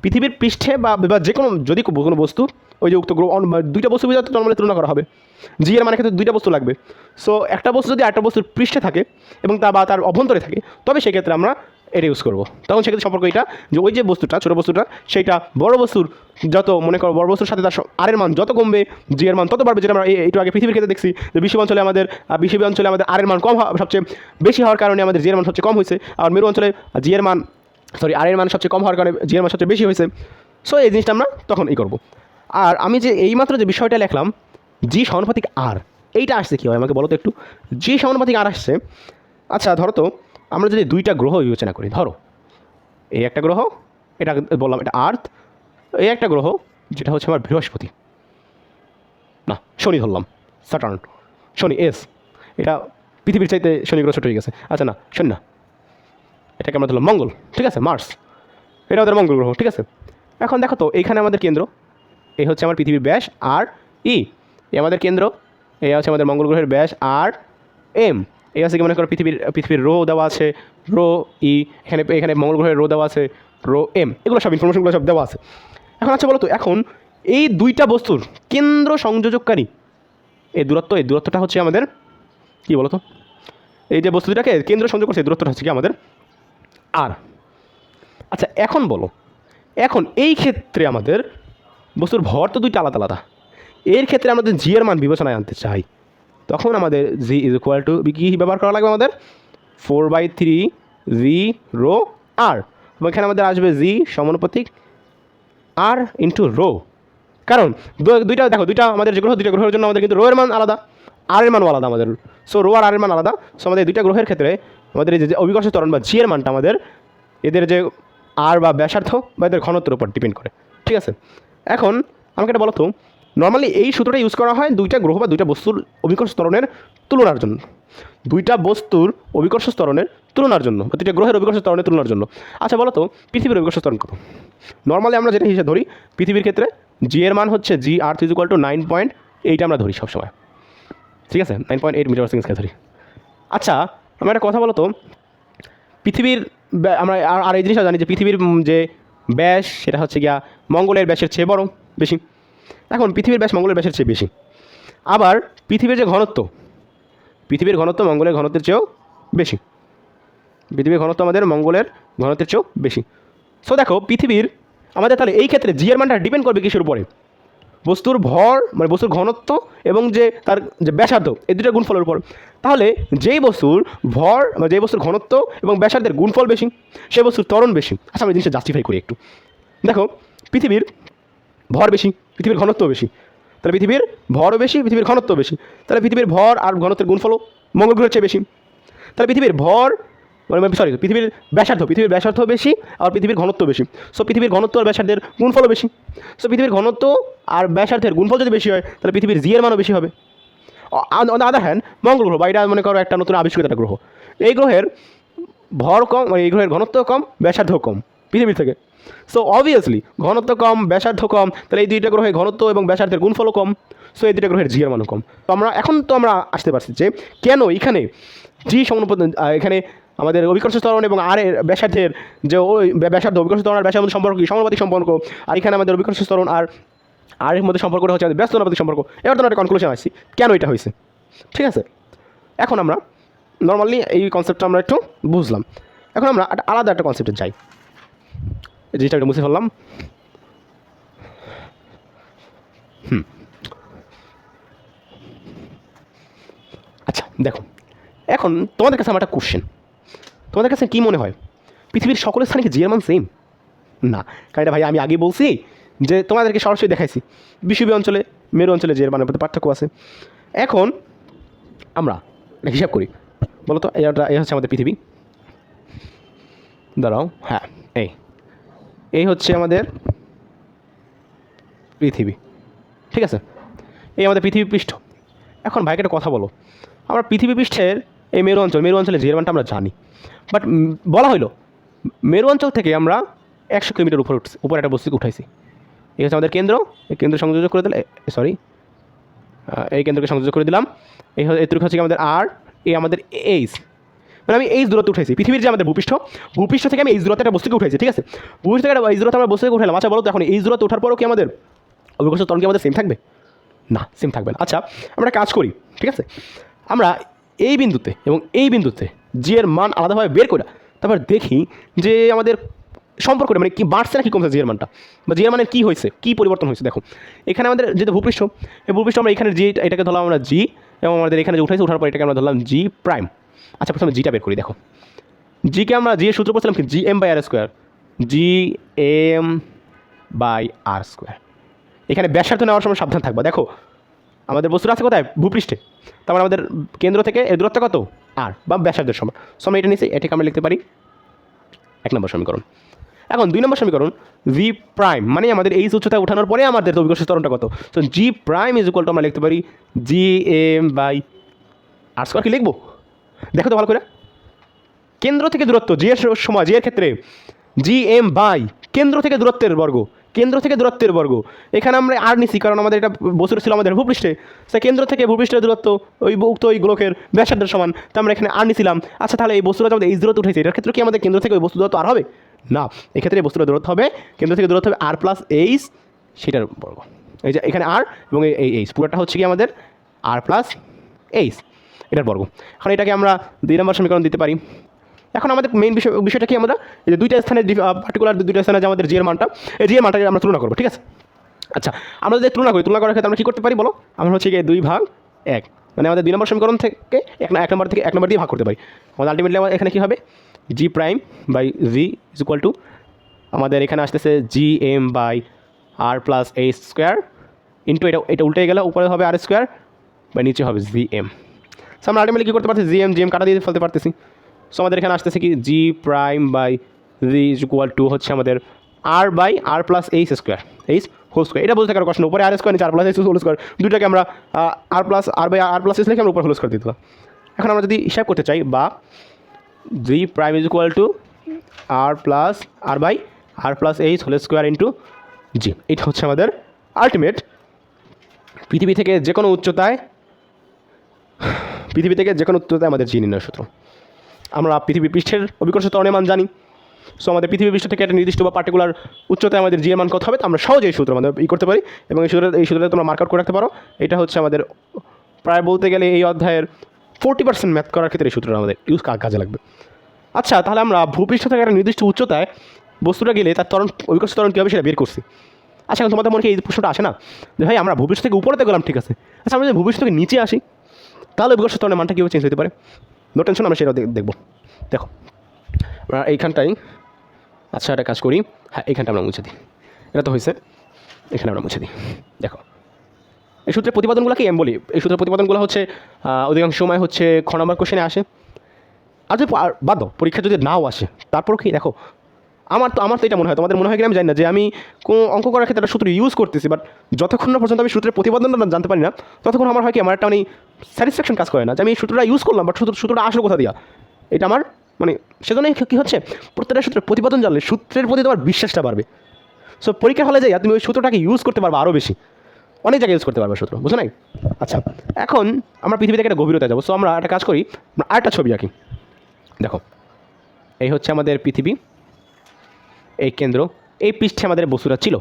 পৃথিবীর পৃষ্ঠে বা যে কোনো যদি কোনো বস্তু, ওই যে উক্ত দুইটা বস্তু ভিতরে নর্মালি তুলনা করা হবে, জি এর মানে ক্ষেত্রে দুইটা বস্তু লাগবে। সো একটা বস্তু যদি একটা বস্তুর পৃষ্ঠে থাকে এবং তার অভ্যন্তরে থাকে, তবে সেক্ষেত্রে আমরা এটা ইউজ করবো। তখন সেক্ষেত্রে সম্পর্ক এটা যে ওই যে বস্তুটা, ছোটো বস্তুটা, সেইটা বড় বস্তুর যত মনে করো বড় বস্তুর সাথে তার আরের মান যত কমবে, জি এর মান তত বাড়বে। যেটা আমরা একটু আগে পৃথিবীর ক্ষেত্রে দেখছি যে বিষুবীয় অঞ্চলে আমাদের আরের মান সবচেয়ে বেশি হওয়ার কারণে আমাদের জি এর মান সবচেয়ে কম হয়েছে, আর মেরু অঞ্চলে আরের মান সবচেয়ে কম হওয়ার কারণে জি এর মান সবচেয়ে বেশি হয়েছে। সো এই জিনিসটা আমরা তখন করবো। আর আমি যে এইমাত্র যে বিষয়টা লিখলাম জি সমানুপাতিক আর, এইটা আসছে কী হয় আমাকে বলো তো একটু। জি সমানুপাতিক আর আসছে, আচ্ছা ধরো তো আমরা যদি দুইটা গ্রহ বিবেচনা করি, ধরো এই একটা গ্রহ, এটা বললাম এটা আর্থ, এই একটা গ্রহ যেটা হচ্ছে আমার বৃহস্পতি, না শনি ধরলাম, শনি এটা পৃথিবীর চাইতে শনি গ্রহ ছোট হয়ে গেছে। আচ্ছা না, শনি না, এটাকে আমরা ধরলাম মঙ্গল, ঠিক আছে, মার্স, এটা আমাদের মঙ্গল গ্রহ, ঠিক আছে। এখন দেখো তো এইখানে আমাদের কেন্দ্র, এই হচ্ছে আমার পৃথিবীর ব্যাস আর এই আমাদের কেন্দ্র, এই হচ্ছে আমাদের মঙ্গল গ্রহের ব্যাস আর এই হচ্ছে কি মনে করো পৃথিবীর রো দেওয়া আছে, রো এখানে মঙ্গল গ্রহের রো দেওয়া আছে, রো এগুলো সব ইনফরমেশনগুলো সব দেওয়া আছে। এখন আচ্ছা বলো তো, এখন এই দুইটা বস্তুর কেন্দ্র সংযোজককারী এই দূরত্বটা হচ্ছে আমাদের কী বলো তো, এই যে বস্তু দুটাকে কেন্দ্র সংযোগ করছে, দূরত্বটা হচ্ছে কি আমাদের আর। আচ্ছা এখন বলো, এখন এই ক্ষেত্রে আমাদের বস্তুর ভর তো দুইটা আলাদা আলাদা, এর ক্ষেত্রে আমাদের জি এর মান বিবেচনায় আনতে চাই, তখন আমাদের জি ইজ ইকুয়াল টু কী ব্যবহার করা লাগবে আমাদের 4/3 জি রো আর, এবং এখানে আমাদের আসবে জি সমানুপাতিক আর ইন্টু রো। কারণ দুইটা আমাদের যে দুইটা গ্রহের জন্য আমাদের কিন্তু রো এর মান আলাদা, আর এর মানও আলাদা আমাদের। সো রো আর এর মান আলাদা। সো আমাদের দুইটা গ্রহের ক্ষেত্রে আমাদের এই যে অভিকর্ষ ত্বরণ বা জি এর মানটা আমাদের এদের যে আর বা ব্যাসার্ধ বা এদের ঘনত্বের উপর ডিপেন্ড করে, ঠিক আছে। এখন আমাকে এটা বলো তো, নর্মালি এই সূত্রটা ইউজ করা হয় দুইটা গ্রহ বা দুইটা বস্তুর অভিকর্ষ ত্বরণের তুলনার জন্য, দুইটা বস্তুর অভিকর্ষ ত্বরণের তুলনার জন্য, বা দুইটা গ্রহের অভিকর্ষ ত্বরণের তুলনার জন্য। আচ্ছা বলো তো, পৃথিবীর অভিকর্ষ ত্বরণ কত? নর্মালি আমরা যেটা হিসেবে ধরি পৃথিবীর ক্ষেত্রে জি এর মান হচ্ছে জি আর্থ ইজ ইকুয়াল টু 9.8 আমরা ধরি সবসময়, ঠিক আছে, 9.8 মিটার/সেকেন্ড ধরি। আচ্ছা আমরা একটা কথা বলো তো, পৃথিবীর আমরা আর এই জিনিসটা জানি যে পৃথিবীর যে ব্যাস সেটা হচ্ছে গিয়া মঙ্গলের ব্যাসের চেয়ে বেশি। এখন পৃথিবীর ব্যাস মঙ্গলের ব্যাসের চেয়ে বেশি, আবার পৃথিবীর যে ঘনত্ব, মঙ্গলের ঘনত্বের চেয়েও বেশি, পৃথিবীর ঘনত্ব আমাদের মঙ্গলের ঘনত্বের চেয়েও বেশি। সো দেখো পৃথিবীর আমাদের তাহলে এই ক্ষেত্রে জি এর মানটা ডিপেন্ড করবে কিসের উপরে? বস্তুর ভর মানে বস্তুর ঘনত্ব এবং যে তার যে ব্যাসার্ধ, এই দুটো গুণফলের উপর। তাহলে যেই বস্তুর ভর বা যেই বস্তুর ঘনত্ব এবং ব্যাসার্ধের গুণফল বেশি, সেই বস্তুর ত্বরণ বেশি। আচ্ছা আমরা জিনিসটা জাস্টিফাই করি একটু। দেখো পৃথিবীর ভর বেশি, পৃথিবীর ঘনত্ব বেশি, তাহলে পৃথিবীর ভরও বেশি, পৃথিবীর ঘনত্ব বেশি, তাহলে পৃথিবীর ভর আর ঘনত্বের গুণফলও মঙ্গল গ্রহের চেয়ে বেশি। তাহলে পৃথিবীর ভর পৃথিবীর ব্যাসার্ধ বেশি আর পৃথিবীর ঘনত্ব বেশি। সো পৃথিবীর ঘনত্ব আর ব্যাসার্ধের গুণফলও বেশি। সো পৃথিবীর ঘনত্ব আর ব্যাসার্ধের গুণফল যদি বেশি হয় তাহলে পৃথিবীর জি এর মানও বেশি হবে। অন দ্য আদার হ্যান্ড মঙ্গল গ্রহ বা এটা মনে করো একটা নতুন আবিষ্কৃত একটা গ্রহ, এই গ্রহের ভর কম, মানে এই গ্রহের ঘনত্ব কম, ব্যাসার্ধ কম পৃথিবীর থেকে। সো অবভিয়াসলি ঘনত্ব কম, ব্যাসার্ধ কম, তাহলে এই দুইটা গ্রহের ঘনত্ব এবং ব্যাসার্ধের গুণফলও কম। সো এই দুইটা গ্রহের জি এর মানও কম। তো আমরা আসতে পারছি যে কেন এখানে জি সমানুপাতিক, এখানে আমাদের অভিকর্ষ ত্বরণ এবং আর এর ব্যাসার্ধের যে ওই ব্যাসার্ধ অভিকর্ষ ত্বরণ আর ব্যাসের মধ্যে সম্পর্ক কি সমানুপাতিক সম্পর্ক, আর এখানে আমাদের অভিকর্ষ ত্বরণ আর এর মধ্যে সম্পর্কটা হচ্ছে আমাদের ব্যস্ত অনুপাতিক সম্পর্ক। এবার তো একটা কনক্লুশন আসছি কেন এটা হয়েছে, ঠিক আছে। এখন আমরা নর্মালি এই কনসেপ্টটা আমরা একটু বুঝলাম। এখন আমরা একটা আলাদা একটা কনসেপ্টে যাই, যেটা একটু মুছে ফেললাম। আচ্ছা দেখো, এখন তোমাদের কাছে আমার একটা কোশ্চেন, তোমাদের কাছে কী মনে হয় পৃথিবীর সকলের স্থানে কি জি এর মান সেম? না, কারণ এটা ভাই আমি আগে বলছি যে তোমাদেরকে সরাসরি দেখাইছি বিষুবীয় অঞ্চলে মেরু অঞ্চলে জি এর মানের মধ্যে পার্থক্য আছে। এখন আমরা হিসাব করি, বলো তো এই হচ্ছে আমাদের পৃথিবী, দাঁড়াও, হ্যাঁ এই হচ্ছে আমাদের পৃথিবী, ঠিক আছে, এই আমাদের পৃথিবী পৃষ্ঠ। এখন ভাইকে একটা কথা বলো, আমরা পৃথিবী পৃষ্ঠের এই মেরু অঞ্চলে জি এর মানটা আমরা জানি, বাট বলা হইলো মেরু অঞ্চল থেকে আমরা 100 কিলোমিটার উপরে একটা বস্তুকে উঠাইছি। এই হচ্ছে আমাদের কেন্দ্র, এই কেন্দ্র সংযোগ করে দিলে এই কেন্দ্রকে সংযোগ করে দিলাম। এটুকু হচ্ছে আমাদের আর, এই আমাদের এইচ, মানে আমি এইচ দূরত্ব উঠাইছি পৃথিবীর যে আমাদের ভূপৃষ্ঠ থেকে আমি এইচ দূরত্ব একটা বস্তুকে উঠাইছি, ঠিক আছে। ভূপৃষ্ঠ থেকে এইচ দূরত্ব আমরা বস্তুকে উঠালাম। আচ্ছা বলো তো এখন এইচ দূরত্ব ওঠার পরও কি আমাদের অভিকর্ষ ত্বরণ কি আমাদের সেম থাকবে? না, সেম থাকবে না। আচ্ছা আমরা কাজ করি, ঠিক আছে, আমরা এই বিন্দুতে এবং এই বিন্দুতে জি এর মান আলাদাভাবে বের করে তারপর দেখি যে আমাদের সম্পর্কটা মানে কি বাড়ছে না কি কমছে জি এর মানটা, বা জি এর মানের কী হয়েছে, কী পরিবর্তন হয়েছে। দেখো এখানে আমাদের যেটা ভূপৃষ্ঠ, এই ভূপৃষ্ঠ আমরা এখানে জি এটাকে ধরলাম আমরা জি, এবং আমাদের এখানে যে উঠাইছে ওঠার পর এটাকে আমরা ধরলাম জি প্রাইম। আচ্ছা প্রথমে জিটা বের করি। দেখো জিকে আমরা জি এর সূত্র বলছিলাম কি G M by R square, G M by R square. এখানে ব্যাসার্ধ নেওয়ার সময় সাবধান থাকবা। দেখো আমাদের বস্তুটা আছে কোথায়? ভূপৃষ্ঠে। তারপর আমাদের কেন্দ্র থেকে এর দূরত্ব কত? আর, বা ব্যাসার্ধের সমান। সো আমরা এটা নিচ্ছি, এটাকে আমরা লিখতে পারি 1 নম্বর সমীকরণ। এখন 2 নম্বর সমীকরণ, জি প্রাইম মানে আমাদের এই উচ্চতা উঠানোর পরে আমাদের অভিকর্ষ ত্বরণটা কত। So G prime is equal to আমরা লিখতে পারি G M by R square. কি লিখবো দেখো তো ভালো করে, কেন্দ্র থেকে দূরত্ব জি এর সময়, জি এর ক্ষেত্রে জি এম বাই কেন্দ্র থেকে দূরত্বের বর্গ, এখানে আমরা আর নিছি কারণ আমাদের এটা বস্তুটা ছিল আমাদের ভূপৃষ্ঠে, সে কেন্দ্র থেকে ভূপৃষ্ঠের দূরত্ব ওই গোলকের ব্যাসার্ধের সমান, তো আমরা এখানে আর নিছিলাম। আচ্ছা তাহলে এই বস্তুটা আমাদের এইচ দূরত্ব উঠেছে, এটার ক্ষেত্রে কি আমাদের কেন্দ্র থেকে ওই বস্তু দূরত্ব আর হবে না? এক্ষেত্রে এই বস্তুটা দূরত্ব হবে, কেন্দ্র থেকে দূরত্ব হবে আর প্লাস এইচ, সেটার বর্গ। এই যে এখানে আর এবং এই এইচ পুরোটা হচ্ছে কি আমাদের আর প্লাস এইচ, এটার বর্গ। এখন এটাকে আমরা 2 নম্বর সমীকরণ দিতে পারি। এখন আমাদের মেইন বিষয়টা কি, আমরা এই যে দুইটা স্থানের পার্টিকুলার দুইটা স্থানে যে আমাদের জি এর মানটা, এই জি এর মানটাকে আমরা তুলনা করবো, ঠিক আছে। আচ্ছা আমরা যদি তুলনা করার ক্ষেত্রে আমরা কী করতে পারি বলো, আমরা হচ্ছে গিয়ে 2/1 মানে আমাদের 2 নম্বর সমীকরণ থেকে 1 নম্বর দিয়ে ভাগ করতে পারি। আমাদের আলটিমেটলি এখানে কী হবে, G prime by G is equal to আমাদের এখানে আসতেছে G M by R plus H square into এটা উল্টে গেলে উপরে হবে আর স্কোয়ার বা নিচে হবে জি এম। সো আমরা আলটিমেটলি কী করতে পারছি, জি এম কাটা দিয়ে ফেলতে পারতেছি। সো আমাদের এখানে আসতেছে কি G prime by G is equal to হচ্ছে আমাদের R by R plus H square, H whole square. এটা বলতে থাকার কষ্ট, উপরে আর স্কোয়ার নিচে R plus H whole square, দুইটাকে আমরা R by R plus H লিখে আমরা উপরে হোল স্কোয়ার দিয়ে দিলাম। এখন আমরা যদি হিসাব করতে চাই, বা G prime is equal to R by R plus H whole square into G, এটা হচ্ছে আমাদের আলটিমেট পৃথিবী থেকে যে কোনো উচ্চতায় আমাদের জি নির্ণয় সূত্র। আমরা পৃথিবী পৃষ্ঠের অভিকর্ষ ত্বরণের মান জানি, সো আমাদের পৃথিবী পৃষ্ঠ থেকে একটা নির্দিষ্ট বা পার্টিকুলার উচ্চতায় আমাদের জি এর মান কত হবে, তো আমরা সহজেই সূত্র আমাদের করতে পারি, এবং এই সূত্রটা তোমরা মার্ক আউট করে রাখতে পারো। এটা হচ্ছে আমাদের প্রায় বলতে গেলে এই অধ্যায়ের 40% ম্যাথ করার ক্ষেত্রে এই সূত্রটা আমাদের কাজে লাগবে। আচ্ছা তাহলে আমরা ভূপৃষ্ঠ থেকে একটা নির্দিষ্ট উচ্চতায় বস্তুটা গেলে তার অভিকর্ষ ত্বরণ কী হবে সেটা বের করছি। আচ্ছা এখন তোমাদের মনে কি এই প্রশ্নটা আসে না যে ভাই আমরা ভূপৃষ্ঠ থেকে উপরেতে গেলাম, ঠিক আছে, আচ্ছা আমরা যদি ভূপৃষ্ঠ থেকে নিচে আসি তাহলে অভিকর্ষ ত্বরণের মানটা কীভাবে চেঞ্জ হতে পারে? নো টেনশন, আমরা সেটাও দেখবো। দেখো আমরা এইখানটাই, আচ্ছা একটা কাজ করি, হ্যাঁ এইখানটা আমরা মুছে দিই, এটা তো হয়েছে, এখানে আমরা মুছে দিই। দেখো এই সূত্রের প্রতিপাদনগুলো কি আমি বলি, এই সূত্রের প্রতিপাদনগুলো হচ্ছে অধিকাংশ সময় হচ্ছে খ নম্বর কোশ্চেনে আসে, আর যদি বাদ দাও পরীক্ষা যদি নাও আসে তারপরও কি দেখো আমার তো এটা মনে হয়, তোমাদের মনে হয় কিনা আমি জানি না, যে আমি কোনো অঙ্ক করার ক্ষেত্রে একটা সূত্র ইউজ করতেছি, বাট যতক্ষণ না পর্যন্ত আমি সূত্রের প্রতিপাদনটা জানতে পারি না ততক্ষণ আমার হয় কি আমার একটা মানে স্যাটিসফ্যাকশন কাজ করে না, যে আমি এই সূত্রটা ইউজ করলাম বাট সূত্রটা আসলে কোথা দিয়া, এটা আমার মানে সেজন্যই কী হচ্ছে প্রত্যেকটা সূত্রের প্রতিপাদন জানলে সূত্রের প্রতি তোমার বিশ্বাসটা বাড়বে। সো পরীক্ষার হলে যাই তুমি ওই সূত্রটাকে ইউজ করতে পারবে আরও বেশি, অনেক জায়গায় ইউজ করতে পারবে সূত্র, বুঝো নাই? আচ্ছা এখন আমরা পৃথিবী থেকে একটা গভীরতায় যাবো, সো আমরা একটা কাজ করি, আমরা আরেকটা ছবি আঁকি। দেখো এই হচ্ছে আমাদের পৃথিবী, এই কেন্দ্র, এই পৃষ্ঠে আমাদের বস্তুটা ছিল,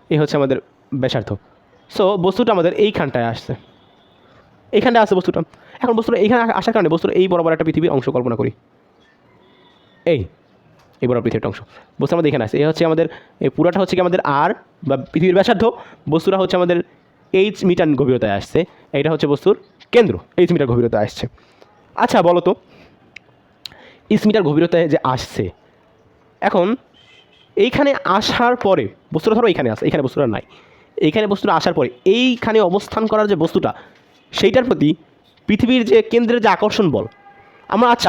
এই হচ্ছে আমাদের ব্যাসার্ধ। সো বস্তুটা আমাদের এইখানটায় আসছে, এইখানটায় আসছে বস্তুটা। এখন বস্তুটা এইখানে আসার কারণে বস্তুটা এই বরাবর একটা পৃথিবীর অংশ কল্পনা করি, এই বরাবর পৃথিবীর অংশ বস্তু আমাদের এখানে আসছে। এই হচ্ছে আমাদের এই পুরাটা হচ্ছে কি আমাদের আর বা পৃথিবীর ব্যাসার্ধ, বস্তুটা হচ্ছে আমাদের এইচ মিটার গভীরতায় আসছে, এইটা হচ্ছে বস্তুর কেন্দ্র, এইচ মিটার গভীরতায় আসছে। আচ্ছা বলো তো, এইচ মিটার গভীরতায় যে আসছে, এখন এইখানে আসার পরে বস্তুটা ধরো এইখানে আসে, এইখানে বস্তুটা নাই, এইখানে বস্তুটা আসার পরে এইখানে অবস্থান করার যে বস্তুটা, সেইটার প্রতি পৃথিবীর যে কেন্দ্রের যে আকর্ষণ বল,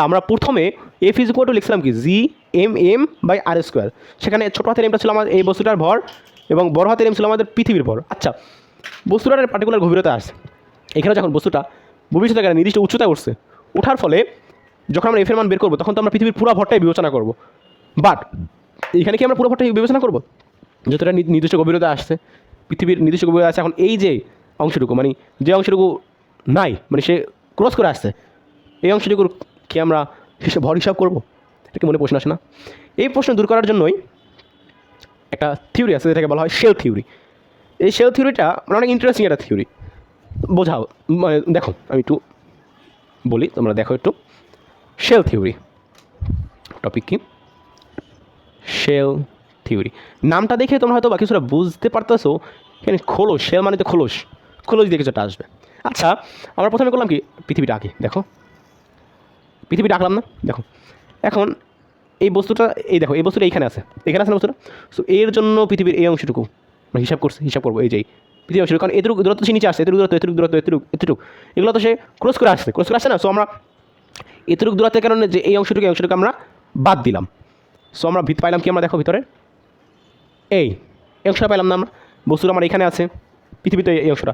আমরা প্রথমে এফ ইজ ইকুয়াল টু লিখছিলাম কি G M M by R square. সেখানে ছোটো হাতের এমটা ছিল আমার এই বস্তুটার ভর এবং বড় হাতের এম ছিল আমাদের পৃথিবীর ভর। আচ্ছা, বস্তুটার পার্টিকুলার গভীরতা আসছে, এখানে যখন বস্তুটা ভবিষ্যতে একটা নির্দিষ্ট উচ্চতায় উঠছে, ওঠার ফলে যখন আমরা এফের মান বের করবো তখন তো আমরা পৃথিবীর পুরো ভরটাই বিবেচনা করবো। বাট এখানে কি আমরা পুরো ভরটাই বিবেচনা করবো? যতটা নির্দিষ্ট গভীরতা আসছে, পৃথিবীর নির্দিষ্ট গভীরতা আছে, এখন এই যে অংশটুকু মানে যে অংশটুকু নাই মানে সে ক্রস করে আসছে, এই অংশটুকুর কি আমরা ভর হিসাব করবো? এটা কি মনে প্রশ্ন আসে না? এই প্রশ্ন দূর করার জন্যই একটা থিওরি আছে যেটাকে বলা হয় শেল থিওরি। এই শেল থিওরিটা মানে অনেক ইন্টারেস্টিং একটা থিওরি। বোঝাও মানে দেখো, আমি একটু বলি, তোমরা দেখো একটু। শেল থিওরি টপিক কি? শেল থিওরি নামটা দেখে তোমরা হয়তো বা কিছুটা বুঝতে পারতেছো। এখানে খোলস, শেল মানে তো খোলস, খোলস দিয়ে কিছুটা আসবে। আচ্ছা, আমরা প্রথমে করলাম কি পৃথিবীটা আঁকি, দেখো পৃথিবীটা আঁকলাম না, দেখো এখন এই বস্তুটা, এই দেখো এই বস্তুটা এইখানে আছে না বস্তুটা। সো এর জন্য পৃথিবীর এই অংশটুকু আমরা হিসাব করবো, এই যে পৃথিবীর অংশটুকু, কারণ এতটুকু দূরত্ব সে নিচে আসছে, এতটুকু এগুলো তো সে ক্রস করে আসছে না। সো আমরা এতটুকু দূরত্বের কারণে যে এই অংশটুকু আমরা বাদ দিলাম। সো আমরা পাইলাম কি, আমরা দেখো ভিতরে এই অংশটা পাইলাম না আমরা, বস্তুটা আমার এখানে আছে, পৃথিবীতে এই অংশটা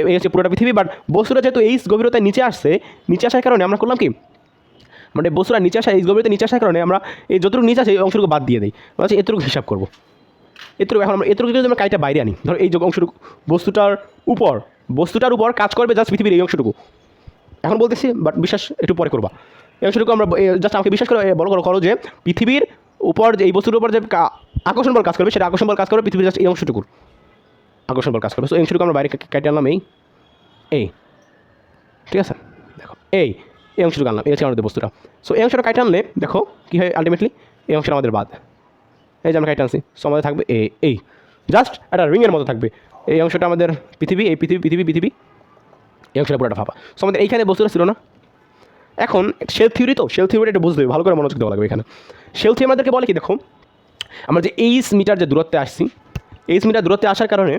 এই হচ্ছে পুরোটা পৃথিবী। বাট বস্তুটা যেহেতু এই গভীরতায় নিচে আসার কারণে আমরা করলাম কি, মানে বস্তুটা এই গভীরতায় নিচে আসার কারণে আমরা এই যতটুকু নিচে আছে এই অংশটুকু বাদ দিয়ে দিই, আমরা হচ্ছে এতটুকু হিসাব করবো। এখন আমরা এতটুকু যদি আমরা কাজটা বাইরে আনি, ধরো এই যে অংশটুকু বস্তুটার উপর কাজ করবে জাস্ট পৃথিবীর এই অংশটুকু। এখন বলতেছি বাট বিশ্বাস একটু পরে করবা। এই অংশটুকু আমরা জাস্ট আমাকে বিশ্বাস করে করো যে পৃথিবীর উপর যে এই বস্তুর উপর যে আকর্ষণ বল কাজ করবে, সেটা আকর্ষণ বল কাজ করবে পৃথিবীর জাস্ট এই অংশটুকুর আকর্ষণ বল কাজ করবে। সো এই অংশটুকু আমরা বাইরে কেটে আনলাম, এই ঠিক আছে, দেখো এই অংশটুকু আনলাম, এই হচ্ছে আমাদের বস্তুটা। সো এই অংশটা কাটে আনলে দেখো কী হয়, আলটিমেটলি এই অংশটা আমাদের বাদ, এই যে আমরা কাটে আনছি। সো আমাদের থাকবে এই জাস্ট একটা রিংয়ের মতো থাকবে, এই অংশটা আমাদের পৃথিবী, এই পৃথিবী এই অংশটা পুরোটা ফাঁপা। সো আমাদের এইখানে বস্তুটা ছিল না। এখন শেল থিওরিটা একটু বুঝতে হবে, ভালো করে মনোযোগ দেওয়া লাগবে এখানে। শেল থিওরি আমাদেরকে বলে কি, দেখো আমরা যে 8 মিটার যে দূরত্বে আসছি, 8 মিটার দূরত্বে আসার কারণে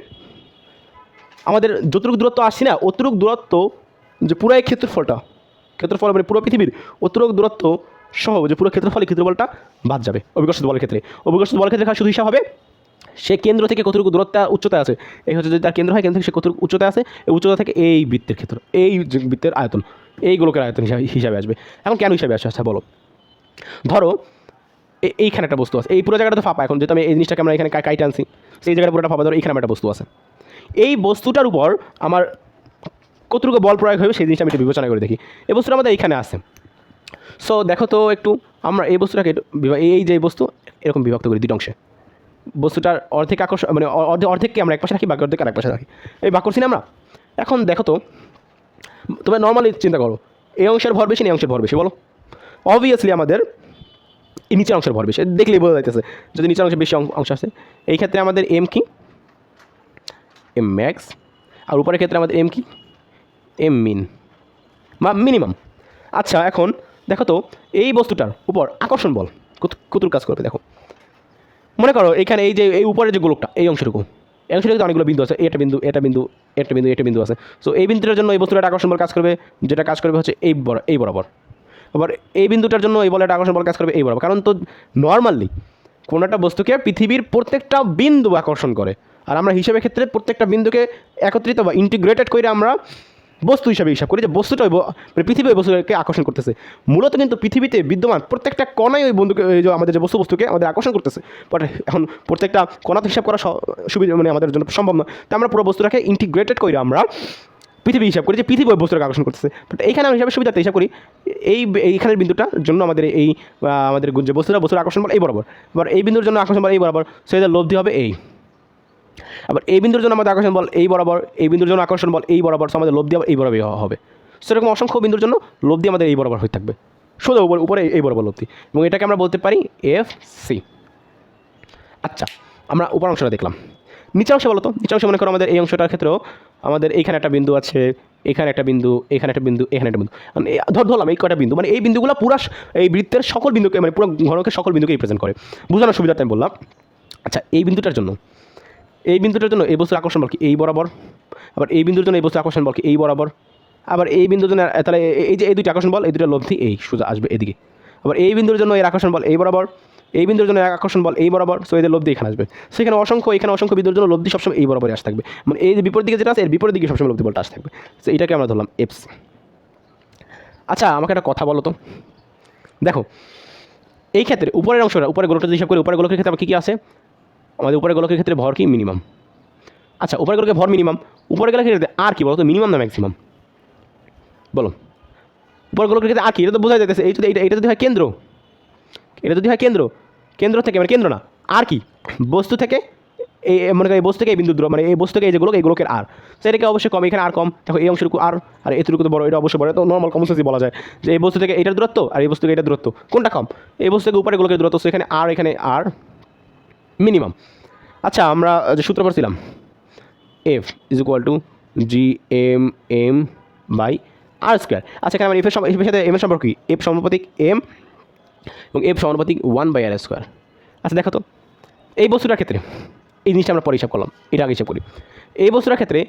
আমাদের যতটুকু দূরত্ব আসছি না, অতটুকু দূরত্ব যে পুরো এই ক্ষেত্রফল মানে পুরো পৃথিবীর অতটুকু দূরত্ব সহ যে পুরো ক্ষেত্রফলটা বাদ যাবে অভিকর্ষিত বলের ক্ষেত্রে। শুধু হিসাব হবে সে কেন্দ্র থেকে কতটুকু দূরত্ব উচ্চতায় আছে, এই হচ্ছে যদি তার কেন্দ্র হয়, কেন্দ্র থেকে সে কতটুকু উচ্চতায় আছে, এই উচ্চতা থেকে এই বৃত্তের ক্ষেত্র, এই বৃত্তের আয়তন, এই গোলকের আয়তন হিসাবে আসবে। এখন কেন হিসাবে আসে? আচ্ছা বলো, ধরো এইখানে একটা বস্তু আছে, এই পুরো জায়গাটা তো ফাঁপা। এখন যেহেতু আমি এই জিনিসটাকে আমরা এখানে কাইটে আনছি, সেই জায়গাটা পুরোটা ফাঁপা। ধরো এইখানে একটা বস্তু আছে, এই বস্তুটার উপর আমার কতটুকু বল প্রয়োগ হবে সেই জিনিসটা আমি একটু বিবেচনা করে দেখি। এই বস্তুটা আমাদের এইখানে আছে। সো দেখো তো একটু, আমরা এই বস্তুটাকে এই যে বস্তু এরকম বিভক্ত করি দুটো অংশে। বস্তুটার অর্ধেক আকর্ষণ মানে অর্ধেককে আমরা এক পাশে রাখি, বাকি অর্ধেক আর এক পাশে রাখি, এই ভাগ করছি না আমরা। এখন দেখো তো, তোমরা নর্মালি চিন্তা করো, এই অংশের ভর বেশি না এই অংশের ভর বেশি, বলো? অবভিয়াসলি আমাদের এই নিচের অংশের ভর বেশি, দেখলেই বোঝা যাইতেছে যদি নিচের অংশে বেশি অংশ আছে। এই ক্ষেত্রে আমাদের এম কি, এম ম্যাক্স, আর উপরের ক্ষেত্রে আমাদের এম কি, এম মিন বা মিনিমাম। আচ্ছা এখন দেখো তো, এই বস্তুটার উপর আকর্ষণ বল কতটুকু কাজ করবে? দেখো মনে করো এইখানে এই যে এই উপরের যে গোলকটা, এই অংশটুকু অনেকগুলো বিন্দু আছে, এটা বিন্দু আছে। সো এই বিন্দুটার জন্য এই বস্তুটার আকর্ষণ বল কাজ করবে, যেটা কাজ করবে হচ্ছে এই বরাবর। আবার এই বিন্দুটার জন্য এই বলের আকর্ষণ বল কাজ করবে এই বরাবর। কারণ তো নর্মালি কোনো একটা বস্তুকে পৃথিবীর প্রত্যেকটা বিন্দু আকর্ষণ করে, আর আমরা হিসাবের ক্ষেত্রে প্রত্যেকটা বিন্দুকে একত্রিত বা ইন্টিগ্রেটেড করে আমরা বস্তু হিসাবে হিসাব করি, যে বস্তুটা মানে পৃথিবী ওই বস্তুকে আকর্ষণ করতেছে। মূলত কিন্তু পৃথিবীতে বিদ্যমান প্রত্যেকটা কণাই ওই বন্ধুকে, যে আমাদের যে বস্তুকে আমাদের আকর্ষণ করতেছে। বাট এখন প্রত্যেকটা কণা তো হিসাব করা সুবিধা মানে আমাদের জন্য সম্ভব না, তাই আমরা পুরো বস্তুটাকে ইন্টিগ্রেটেড করে আমরা পৃথিবী হিসাব করি, যে পৃথিবী ওই বস্তুটাকে আকর্ষণ করতেছে। বাট এইখানে আমি হিসাবের সুবিধাতে হিসাব করি এইখানের বিন্দুটার জন্য আমাদের আমাদের যে বস্তুর আকর্ষণ বল এই বরাবর, আবার এই বিন্দুর জন্য আকর্ষণ বল এই বরাবর, সো এদের লব্ধি হবে এই। আবার এই বিন্দুর জন্য আমাদের আকর্ষণ বল এই বরাবর, এই বিন্দুর জন্য আকর্ষণ বল এই বরাবর, সো আমাদের লব্ধি আবার এই বরাবর হবে। সেরকম অসংখ্য বিন্দুর জন্য লব্ধি আমাদের এই বরাবর হয়ে থাকবে, শুধু উপরে এই বরাবর লব্ধি, এবং এটাকে আমরা বলতে পারি FC। আচ্ছা, আমরা উপর অংশটা দেখলাম। নিচের অংশে বলো তো, নিচের অংশে মনে করো আমাদের এই অংশটার ক্ষেত্রেও আমাদের এইখানে একটা বিন্দু আছে, এখানে একটা বিন্দু, এখানে একটা বিন্দু, এখানে একটা বিন্দু, মানে ধরলাম এই কটা বিন্দু, মানে এই বিন্দুগুলো পুরো এই বৃত্তের সকল বিন্দুকে, মানে পুরো ঘনকের সকল বিন্দুকে রিপ্রেজেন্ট করে, বোঝানোর সুবিধাটা আমি বললাম। আচ্ছা, এই বিন্দুটার জন্য এই বস্তুর আকর্ষণ বল কি এই বরাবর, আবার এই বিন্দুর জন্য এই বস্তুর আকর্ষণ বল কি এই বরাবর, আবার এই বিন্দুর জন্য তাহলে এই যে এই দুইটা আকর্ষণ বল, এই দুটো লব্ধি এই সোজা আসবে এদিকে, আবার এই বিন্দুর জন্য এর আকর্ষণ বল এই বরাবর, এই বিন্দুর জন্য আকর্ষণ বল এই বরাবর, সো এদের লব্ধি এখানে আসবে। সেখানে অসংখ্য বিন্দুর জন্য লব্ধি সবসময় এই বরাবরই আসতে থাকবে, মানে এই যে বিপরীত দিকে যেটা আছে এর বিপরীত দিকে সবসময় লব্ধি বলটা আসতে থাকবে, সো এটাকে আমরা ধরলাম FC। আচ্ছা, আমাকে একটা কথা বলো তো, দেখো এই ক্ষেত্রে উপরের অংশটা, উপরের গোলকটা হিসাব করে উপরের গোলকের ক্ষেত্রে আমার কী আছে, আমাদের উপরের গোলকের ক্ষেত্রে ভর কি মিনিমাম। আচ্ছা, উপরের গোলকের ভর মিনিমাম, উপরে গোলকের ক্ষেত্রে আর কি বলো তো, মিনিমাম না ম্যাক্সিমাম বলো? উপরের গোলকের ক্ষেত্রে আর কি, এটা তো বোঝা যাইতেছে, এই যদি এটা যদি হয় কেন্দ্র, এটা যদি হয় কেন্দ্র থেকে, মানে কেন্দ্র না আর কি, বস্তু থেকে এই মনে করি এই বস্তু থেকে এই বিন্দু দূর, মানে এই বস্তু থেকে এই যে গোলক, এই গোলকের আর, সেটাকে অবশ্যই কম, এখানে আর কম, দেখো এই অংশটুকু আর এতটুকু তো বড়, এটা অবশ্যই বড়, তো নর্মাল কমন সেন্সে বলা যায় যে এই বস্তু থেকে এইটার দূরত্ব আর এই বস্তু থেকে এটার দূরত্ব কোনটা কম, এই বস্তু থেকে উপরে গোলকের দূরত্ব, সেখানে আর এখানে আর মিনিমাম। আচ্ছা, আমরা যে সূত্র করছিলাম F = GMM/r²। আচ্ছা, এখানে আমরা এফের সাথে এম এর সম্পর্ক কি, F সমানুপাতিক M এবং F সমানুপাতিক 1/r²। আচ্ছা, দেখো তো এই বস্তুটার ক্ষেত্রে এই জিনিসটা আমরা পরে হিসাব করলাম, এটা আগে হিসাব করি। এই বস্তুটার ক্ষেত্রে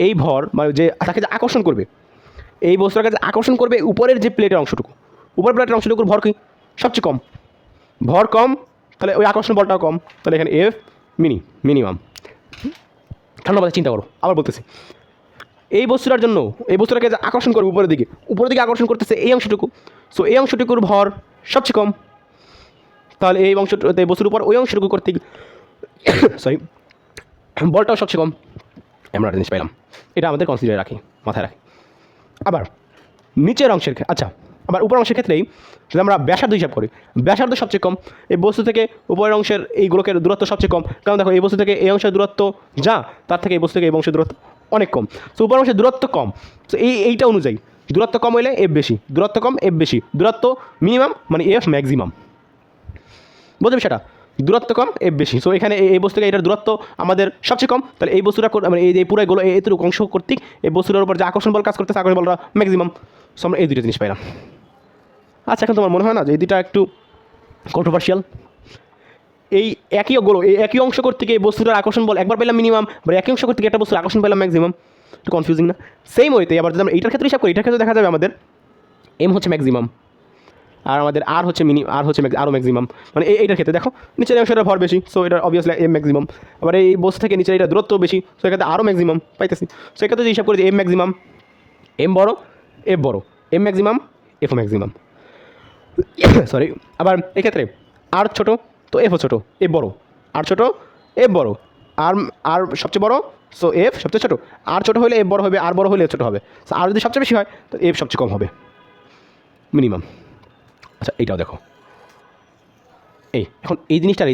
এই ভর, মানে যে তাকে যে আকর্ষণ করবে, এই বস্তুটাকে যে আকর্ষণ করবে উপরের যে প্লেটের অংশটুকু, উপরের প্লেটের অংশটুকুর ভর কি সবচেয়ে কম, ভর কম, তাহলে ওই আকর্ষণ বলটাও কম, তাহলে এখানে F মিনিমাম। ধন্যবাদ, চিন্তা করো, আবার বলতেছি, এই বস্তুটার জন্য এই বস্তুটাকে যে আকর্ষণ করবে উপরের দিকে আকর্ষণ করতেছে এই অংশটুকু, সো এই অংশটুকুর ভর সবচেয়ে কম, তাহলে এই বস্তুর উপর ওই অংশটুকু করতে সরি বলটাও সবচেয়ে কম। আমরা জিনিস পাইলাম, এটা আমাদের কনসিডারে রাখি, মাথায় রাখি। আবার নিচের অংশের আচ্ছা, আবার উপর অংশের ক্ষেত্রেই যদি আমরা ব্যাসার্ধ হিসাব করি, ব্যাসার্ধ সবচেয়ে কম, এই বস্তু থেকে উপরের অংশের এই গোলকের দূরত্ব সবচেয়ে কম, কারণ দেখো এই বস্তু থেকে এই অংশের দূরত্ব যা, তার থেকে এই বস্তু থেকে এই অংশের দূরত্ব অনেক কম, তো উপর অংশের দূরত্ব কম, তো এইটা অনুযায়ী দূরত্ব কম হলে F বেশি, দূরত্ব কম F বেশি, দূরত্ব মিনিমাম মানে F ম্যাক্সিমাম, বুঝতে সেটা, দূরত্ব কম F বেশি, সো এখানে এই বস্তুকে এটার দূরত্ব আমাদের সবচেয়ে কম, তাহলে এই বস্তুটা মানে এই যে পুরো গোল এতটুকু অংশ কর্তৃক এই বস্তুটার উপর যে আকর্ষণ বল কাজ করতেছে, আকর্ষণ বলটা ম্যাক্সিমাম, সো আমরা এই দুটো জিনিস পাইলাম। আচ্ছা, এখন তোমার মনে হয় না যে এই দুটা একটু কন্ট্রোভার্সিয়াল? এই একই অংশ কর্তৃক এই বস্তুটার আকর্ষণ বল একবার পেলাম মিনিমাম, বা একই অংশ কর্তৃক একটা বস্তুর আকর্ষণ পেলাম ম্যাক্সিমাম, একটু কনফিউজিং না? সেম ওয়েতে আবার যদি আমরা এইটার ক্ষেত্রে হিসাব করি, এটার ক্ষেত্রে দেখা যাবে আমাদের M হচ্ছে ম্যাক্সিমাম, আর আমাদের আর হচ্ছে আরও ম্যাক্সিমাম, মানে এইটার ক্ষেত্রে দেখো নিচের অংশটা ভর বেশি, সো এটা অবভিয়াসলি M ম্যাক্সিমাম, আবার এই বস্তু থেকে নিচের এটা দূরত্ব বেশি, সো এক্ষেত্রে আরও ম্যাক্সিমাম পাইতেছি, সো এক্ষেত্রে যদি হিসাব করি যে M ম্যাক্সিমাম, M বড় F বড়, M maximum F maximum, sorry, আবার এক্ষেত্রে আর ছোটো তো F ছোটো, F বড়, আর ছোটো F বড়, আর সবচেয়ে বড়, সো F সবচেয়ে ছোটো, আর ছোটো হলে F বড় হবে, আর বড় হলে F ছোটো হবে, সো আর যদি সবচেয়ে বেশি হয় তো F সবচেয়ে কম হবে, মিনিমাম। আচ্ছা, এইটাও দেখো, এখন এই জিনিসটা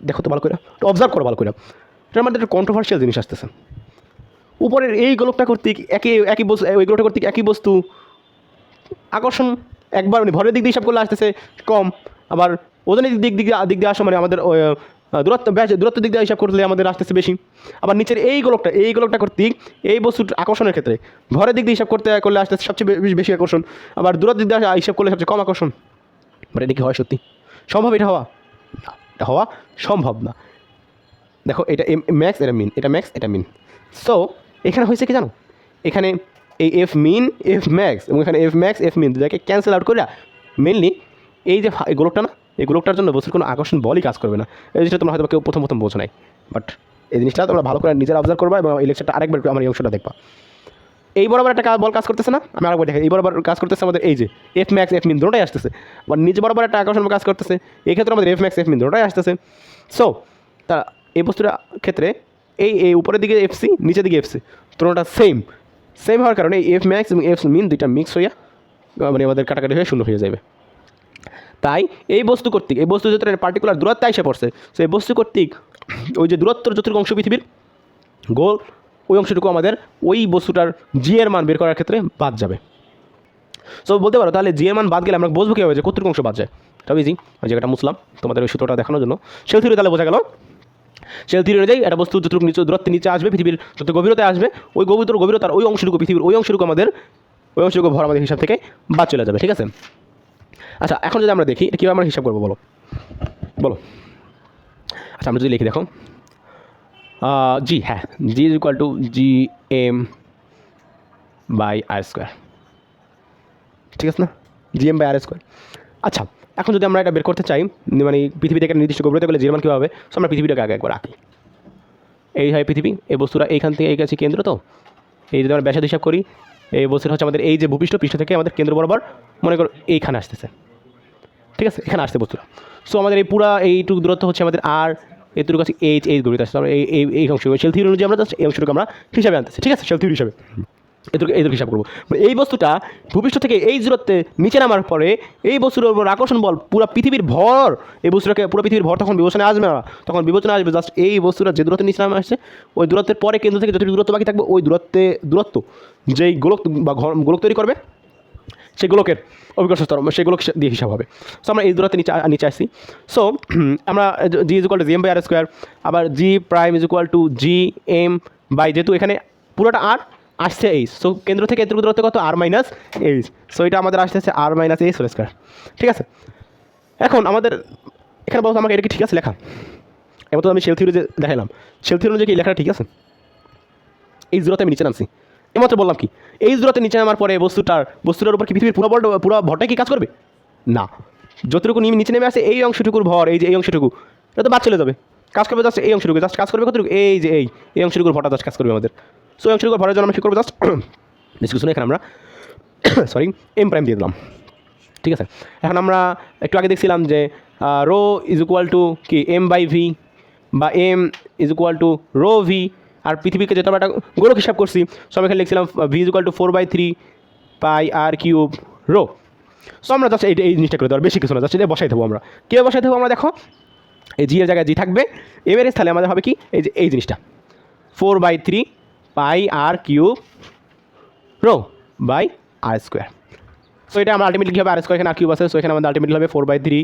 দেখো তো ভালো করে, অবজার্ভ করো ভালো করে, এটার মধ্যে একটা কন্ট্রোভার্সিয়াল জিনিস আসতেছে। উপরের এই গোলকটা কর্তৃক একই বস্তু, ওই গোলকটা কর্তৃক একই বস্তু আকর্ষণ একবার মানে ভরের দিক দিয়ে হিসাব করলে আসতেছে কম, আবার ওজনের দিক দিয়ে আসা মানে আমাদের দূরত্ব দিক দিয়ে হিসাব করলে আমাদের আসতেছে বেশি, আবার নিচের এই গোলকটা কর্তৃক এই বস্তুর আকর্ষণের ক্ষেত্রে ভরের দিক দিয়ে হিসাব করলে আসতেছে সবচেয়ে বেশি আকর্ষণ, আবার দূরত্ব দিক দিয়ে হিসাব করলে সবচেয়ে কম আকর্ষণ। বাট এটা কি হয় সত্যি সম্ভব? এটা হওয়া সম্ভব না। দেখো, এটা ম্যাক্স, এটা মিন, এটা ম্যাক্স, এটা মিন, সো এখানে হয়েছে কি জানো, এখানে এই F মিন F ম্যাক্স এবং এখানে F ম্যাক্স F মিন দুটাকে ক্যান্সেল আউট করে মেনলি এই যে এই গোলকটা না, এই গোলকটার জন্য বস্তুর কোনো আকর্ষণ বলই কাজ করবে না। এই জিনিসটা তোমরা হয়তো কেউ প্রথম বোঝো নাই, বাট এই জিনিসটা তোমরা ভালো করে নিজেরা অবজার্ভ করবা এবং এই লেকচারটা আরেকবার আমার এই অংশটা দেখবা। এই বরাবর একটা বল কাজ করতেছে না, আমি আরেকবার দেখি, এই বরাবর কাজ করতেছে আমাদের এই যে F ম্যাক্স F মিন দুটোটাই আসতেছে, আবার নিচে বরাবর একটা আকর্ষণ কাজ করতেছে, এই ক্ষেত্রে আমাদের F ম্যাক্স F মিন দুটোটাই আসতেছে। সো তা এই বস্তুটার ক্ষেত্রে এই উপরের দিকে FC, নিচের দিকে FC, তোমরা সেম হওয়ার কারণে এই F ম্যাক্স এবং F মিন দুইটা মিক্স হইয়া মানে আমাদের কাটাকাটি হয়ে শূন্য হয়ে যাবে। তাই এই বস্তু কর্তৃক এই বস্তু যেটা পার্টিকুলার দূরত্বে এসে পড়ছে, সো এই বস্তু কর্তৃক ওই যে দূরত্বর যতটুকু অংশ পৃথিবীর গোল, ওই অংশটুকু আমাদের ওই বস্তুটার জি এর মান বের করার ক্ষেত্রে বাদ যাবে। সো বলতে পারো তাহলে জি এর মান বাদ গেলে আমরা বুঝবো কীভাবে যে কতটুকু অংশ বাদ যায়। তবে ইজি, ওই জায়গাটা মুসলাম তোমাদের ওই সূত্রটা দেখানোর জন্য। শেল থিওরি তাহলে বোঝা গেল, শেল থিওরি অনুযায়ী একটা বস্তু যতটুকু দূরত্বের নিচে আসবে, পৃথিবীর যত গভীরতায় আসবে, ওই গভীরতার ওই অংশটুকু পৃথিবীর ওই অংশটুকু ভর আমাদের হিসাব থেকে বাদ চলে যাবে। ঠিক আছে, আচ্ছা এখন যদি আমরা দেখি এটা কীভাবে আমরা হিসাব করবো বলো। আচ্ছা আমরা যদি লিখি দেখো জি, হ্যাঁ, G is equal to G M by R square, ঠিক আছে না, G M by R square. আচ্ছা এখন যদি আমরা এটা বের করতে চাই, মানে পৃথিবী থেকে নির্দিষ্ট গভীরতা গেলে জির মান কীভাবে হবে, সো আমরা পৃথিবীটাকে আগে একবার আঁকি। এই হয় পৃথিবী, এই বস্তুটা এইখান থেকে এই কাছে কেন্দ্র, তো এই যদি আমরা ব্যাসার্ধ হিসাব করি, এই বস্তুটা হচ্ছে আমাদের এই যে ভূপৃষ্ঠ থেকে আমাদের কেন্দ্র বরাবর মনে করো এইখানে আসতেছে, ঠিক আছে, এখানে আসতে বস্তুটা। সো আমাদের এই পুরা এইটুকু দূরত্ব হচ্ছে আমাদের আর, এইটুকু কাছে এই গভীরতা আসছে। আমরা এই অংশ শেল থিওরি অনুযায়ী আমরা জাস্ট এই অংশটুকু আমরা হিসাবে আনতেছি, ঠিক আছে, শেল থিওরি হিসাবে এটুকু হিসাব করবো। এই বস্তুটা ভূপৃষ্ঠ থেকে এই দূরত্বে নিচে নামার পরে এই বস্তুর উপর আকর্ষণ বল পুরো পৃথিবীর ভর, এই বস্তুটাকে পুরো পৃথিবীর ভর তখন বিবেচনায় আসবে না, তখন বিবেচনা আসবে জাস্ট এই বস্তুটা যে দূরত্বে নিচে নামে আসছে, ওই দূরত্বের পরে কেন্দ্র থেকে যতটুকু দূরত্ব বাকি থাকবে, ওই দূরত্ব যেই গোলক বা গোলক তৈরি করবে, সেই গোলকের অভিকর্ষ স্তর, সেই গোলক দিয়ে হিসাব হবে। সো আমরা এই দূরত্বে নিচে আসছি। সো আমরা G is equal to G M by R square, আবার G prime is equal to G M by, যেহেতু এখানে পুরোটা আর আসছে এইচ, সো কেন্দ্র থেকে এতটুকু দূরত্ব কত, আর মাইনাস এইচ, সো এটা আমাদের আসতেছে আর মাইনাস এইচ হোল স্কোয়ার, ঠিক আছে। এখন আমাদের এখানে বলতো আমাকে এটা কি ঠিক আছে লেখা, এবার তো আমি শেল থিওরি যে দেখালাম, শেল থিওরি অনুযায়ী কি লেখাটা ঠিক আছে, এই দূরত্বে আমি নিচে নামছি, এমাত্র বললাম কি এই দূরত্বে নিচে নামার পরে বস্তুটার উপর কি পৃথিবীর পুরো ভরটাই কি কাজ করবে না, যতটুকু নিচে নেমে আসে এই অংশটুকুর ভর, এই যে এই অংশটুকু, এটা তো বাদ চলে যাবে, কাজ করবে জাস্ট এই অংশটুকু, জাস্ট কাজ করবে কতটুকু, এই যে এই অংশটুকুর ভরটা জাস্ট কাজ করবে আমাদের। সো এই অংশটুকুর ভরের জন্য আমরা কী করবো, জাস্ট ডিসকাশনে এখানে আমরা সরি এম প্রাইম দিয়ে দিলাম, ঠিক আছে। এখন আমরা একটু আগে দেখছিলাম যে রো ইজ ইকুয়াল টু কি এম বাই ভি, বা M is equal to rho V, আর পৃথিবীকে যেটা আমরা একটা গোলক হিসাব করছি, সব এখানে লিখছিলাম V is equal to 4/3 pi R cube rho. So আমরা জাস্ট এই জিনিসটা করে দেবো, বেশি কিছু না, জাস্ট এটা বসাই দেবো আমরা। কীভাবে বসাই দেবো আমরা, দেখো এই জি এর জায়গায় জি থাকবে, এম এর তাহলে আমাদের হবে কি এই যে এই জিনিসটা 4/3 pi R cube rho by R square. So এটা আমরা আলটিমেটলি কী হবে, আর স্কোয়ার এখানে আর কিউব আছে, সো এখানে আমাদের আলটিমেটলি হবে 4/3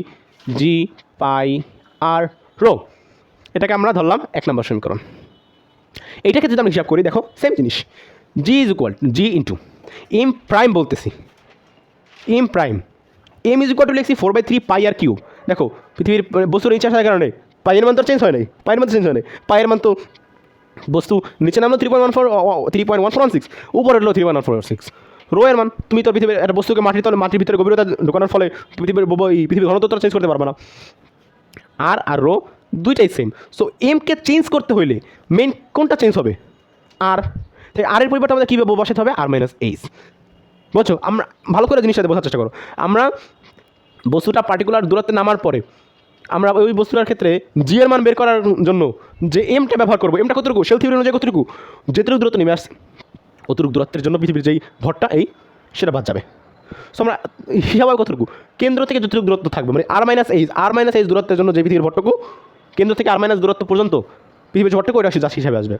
জি পাই আর রো। এটাকে আমরা ধরলাম 1 নম্বর সমীকরণ। এইটাকে যদি আমরা হিসাব করি, দেখো সেম জিনিস, G is equal G into M prime বলতেছি, M prime, M is equal to লিখছি 4/3 পাই আর কিউব। দেখো পৃথিবীর বস্তুর নিচে আসার কারণে পাইয়ের মান তো চেঞ্জ হয় নাই, পাইয়ের মান তো বস্তু নিচে নামলো 3.146, উপরে হলো 3.146। রো এর মান, তুমি তো পৃথিবীর একটা বস্তুকে মাটির ভিতরে গভীরতা ঢোকানোর ফলে পৃথিবীর ঘনত্ব তো চেঞ্জ করতে পারবে না, আর রো দুইটাই সেম। সো এমকে চেঞ্জ করতে হইলে মেন কোনটা চেঞ্জ হবে, আর তাই আর এর পরিবর্তে আমাদের কীভাবে বসাতে হবে, আর মাইনাস এইচ। বুঝছো, আমরা ভালো করে জিনিসটা বোঝার চেষ্টা করো। আমরা বস্তুটা পার্টিকুলার দূরত্বে নামার পরে আমরা ওই বস্তুটার ক্ষেত্রে জি এর মান বের করার জন্য যে এমটা ব্যবহার করবো, এমটা কতটুকু, শেল থিওরি অনুযায়ী কতটুকু, যেটুকু দূরত্ব নেমে আসছে অতটুকু দূরত্বের জন্য পৃথিবীর যেই ভরটা এই সেটা বাদ যাবে। সো আমরা হিসাব কতটুকু, কেন্দ্র থেকে যতটুকু দূরত্ব থাকবে, মানে আর মাইনাস এইচ দূরত্বের জন্য যে পৃথিবীর ভরটুকু কেন্দ্র থেকে আর মাইনাস দূরত্ব পর্যন্ত পৃথিবীর ভরটুকু ওইটা জাস্ট হিসাবে আসবে।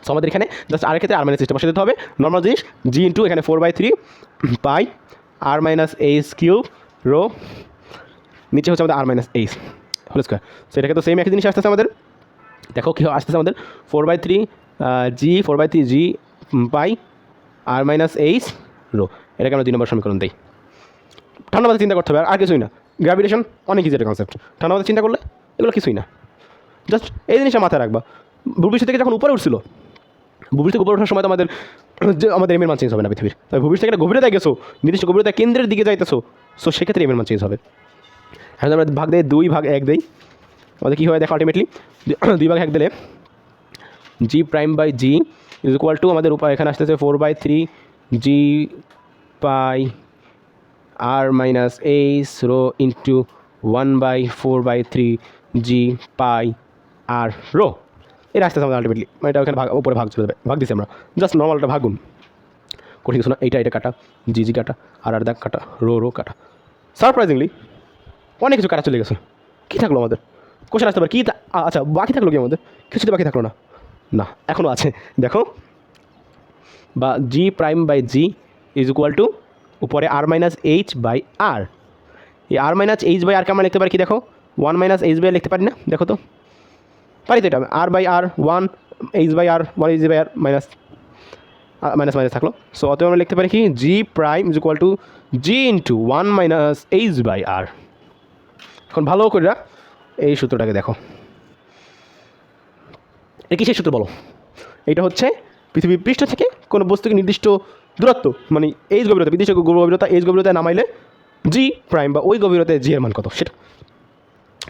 সো আমাদের এখানে জাস্ট আর ক্ষেত্রে আর মাইনাস এইচটা বসে দিতে হবে, নর্মাল জিনিস জি ইন্টু এখানে 4/3 pi R minus H cube rho, নিচে হচ্ছে আমাদের R minus H whole square. So এটাকে তো সেম একই জিনিস আসতেছে আমাদের, দেখো কী আসতেছে আমাদের 4/3 G pi R minus H rho. এটাকে আমরা 2 নম্বর সমীকরণ দিই। ঠান্ডা মাথায় চিন্তা করতে হবে, আর কিছুই না, গ্র্যাভিটেশন অনেক ইজি একটা কনসেপ্ট, ঠান্ডা মাথায় চিন্তা করলে এগুলো কিছুই না, জাস্ট এই জিনিসটা মাথায় রাখবা। ভূপৃষ্ঠ থেকে যখন উপরে উঠছিল, ভূপৃষ্ঠ থেকে উপরে ওঠার সময় তো আমাদের এমের মান চেঞ্জ হবে না পৃথিবীর, তবে ভূপৃষ্ঠ থেকে গভীরতায় গেছো, নির্দিষ্ট গভীরতা কেন্দ্রের দিকে যাইতেছো, সো সেক্ষেত্রে এমের মান চেঞ্জ হবে। হ্যাঁ আমরা ভাগ দেয় 2/1 দেই, আমাদের কী হয় দেখো আলটিমেটলি 2/1 দিলে G prime by G is equal to আমাদের উপায় এখানে আসতেছে 4/3 G pi R minus H rho into 1/4/3 G pi R rho. এটা আসতেছে আমাদের আলটিমেটলি, এটা ওখানে উপরে ভাগ চলে যাবে, ভাগ দিচ্ছি আমরা জাস্ট নর্মালটা ভাগুন কঠিন কিছু না। এটা কাটা, জি কাটা, আর দাগ কাটা, রো কাটা। সারপ্রাইজিংলি অনেক কিছু কাটা চলে গেছে। কী থাকলো আমাদের? কোশ্চেন আসতে পারে কী আচ্ছা বাকি থাকলো কি আমাদের? কিছুতে বাকি থাকলো না। না, এখনও আছে। দেখো, বা G prime by G is equal to উপরে R minus H by R. এই আর মাইনাস এইচ বাই আরকে আমরা লিখতে পারি কি? দেখো, one minus H by R লিখতে পারি না? দেখো তো, পারি তো। এটা R by R, one H by R, one H by R, minus minus থাকলো। সো অতএব আমরা লিখতে পারি কি? G prime is equal to G into one minus H by আর। এখন ভালো করে এই সূত্রটাকে দেখো, এটা কিসের সূত্র বলো? এইটা হচ্ছে পৃথিবীর পৃষ্ঠ থেকে কোনো বস্তুকে নির্দিষ্ট দূরত্ব, মানে এইচ গভীরতা, নির্দিষ্ট গভীরতা এইচ গভীরতায় নামাইলে জি প্রাইম বা ওই গভীরতায় জি এর মান কত, সেটা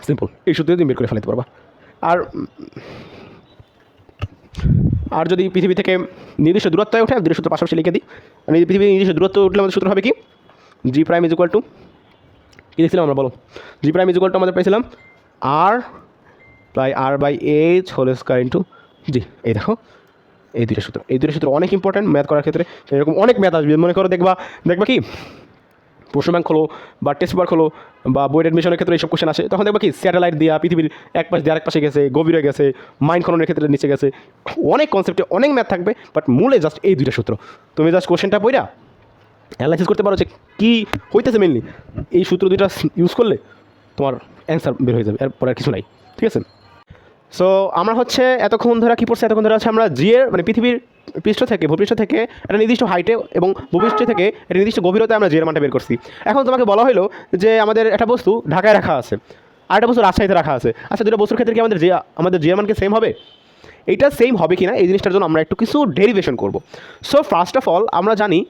সিম্পল। এই সূত্রে তুমি বের করে ফেলাতে পারবা। আর যদি পৃথিবী থেকে নির্দিষ্ট দূরত্বে ওঠে, দুটো সূত্র পাশাপাশি লিখে দিই। আর এই পৃথিবীর নির্দিষ্ট দূরত্ব উঠলে আমাদের সূত্র হবে কি? G prime is equal to কী দেখছিলাম আমরা, বলো? G prime is equal to আমাদের পেয়েছিলাম R by R by H whole square into G. এই দেখো, এই দুটো সূত্র অনেক ইম্পর্ট্যান্ট ম্যাথ করার ক্ষেত্রে। এরকম অনেক ম্যাথ আসবে, মনে করো দেখবা কি প্রশ্ন ব্যাংক খোলো বা টেস্ট পেপার খোলো বা বোর্ড অ্যাডমিশনের ক্ষেত্রে এইসব কোশ্চেন আসে, তখন দেখবা কি স্যাটেলাইট দিয়া পৃথিবীর এক পাশ দিয়ে আরেক পাশে গেছে, গভীরে গেছে, মাইন্ড খননের ক্ষেত্রে নিচে গেছে, অনেক কনসেপ্টে অনেক ম্যাথ থাকবে, বাট মূলে জাস্ট এই দুইটা সূত্র। তুমি জাস্ট কোশ্চেনটা পড়া অ্যানালাইসিস করতে পারো যে কী হইতেছে মেনলি, এই সূত্র দুইটা ইউজ করলে তোমার অ্যান্সার বের হয়ে যাবে, এরপর আর কিছু নাই। ঠিক আছে? সো আমরা হচ্ছে এতক্ষণ ধরে কী পড়ছে? এতক্ষণ ধরে হচ্ছে আমরা জিয়ের মানে পৃথিবীর পৃষ্ঠ থেকে, ভূপৃষ্ঠ থেকে একটা নির্দিষ্ট হাইটে এবং ভূপৃষ্ঠ থেকে একটা নির্দিষ্ট গভীরতায় আমরা জিয়ের মানটা বের করছি। এখন তোমাকে বলা হলো যে আমাদের একটা বস্তু ঢাকায় রাখা আছে আর একটা বস্তু রাজশাহীতে রাখা আছে। আচ্ছা, দুটো বস্তুর ক্ষেত্রে কি আমাদের জিয়ের মান কি সেম হবে? এইটা সেম হবে কি না, এই জিনিসটার জন্য আমরা একটু কিছু ডেরিভেশন করব। সো ফার্স্ট অফ অল আমরা জানি,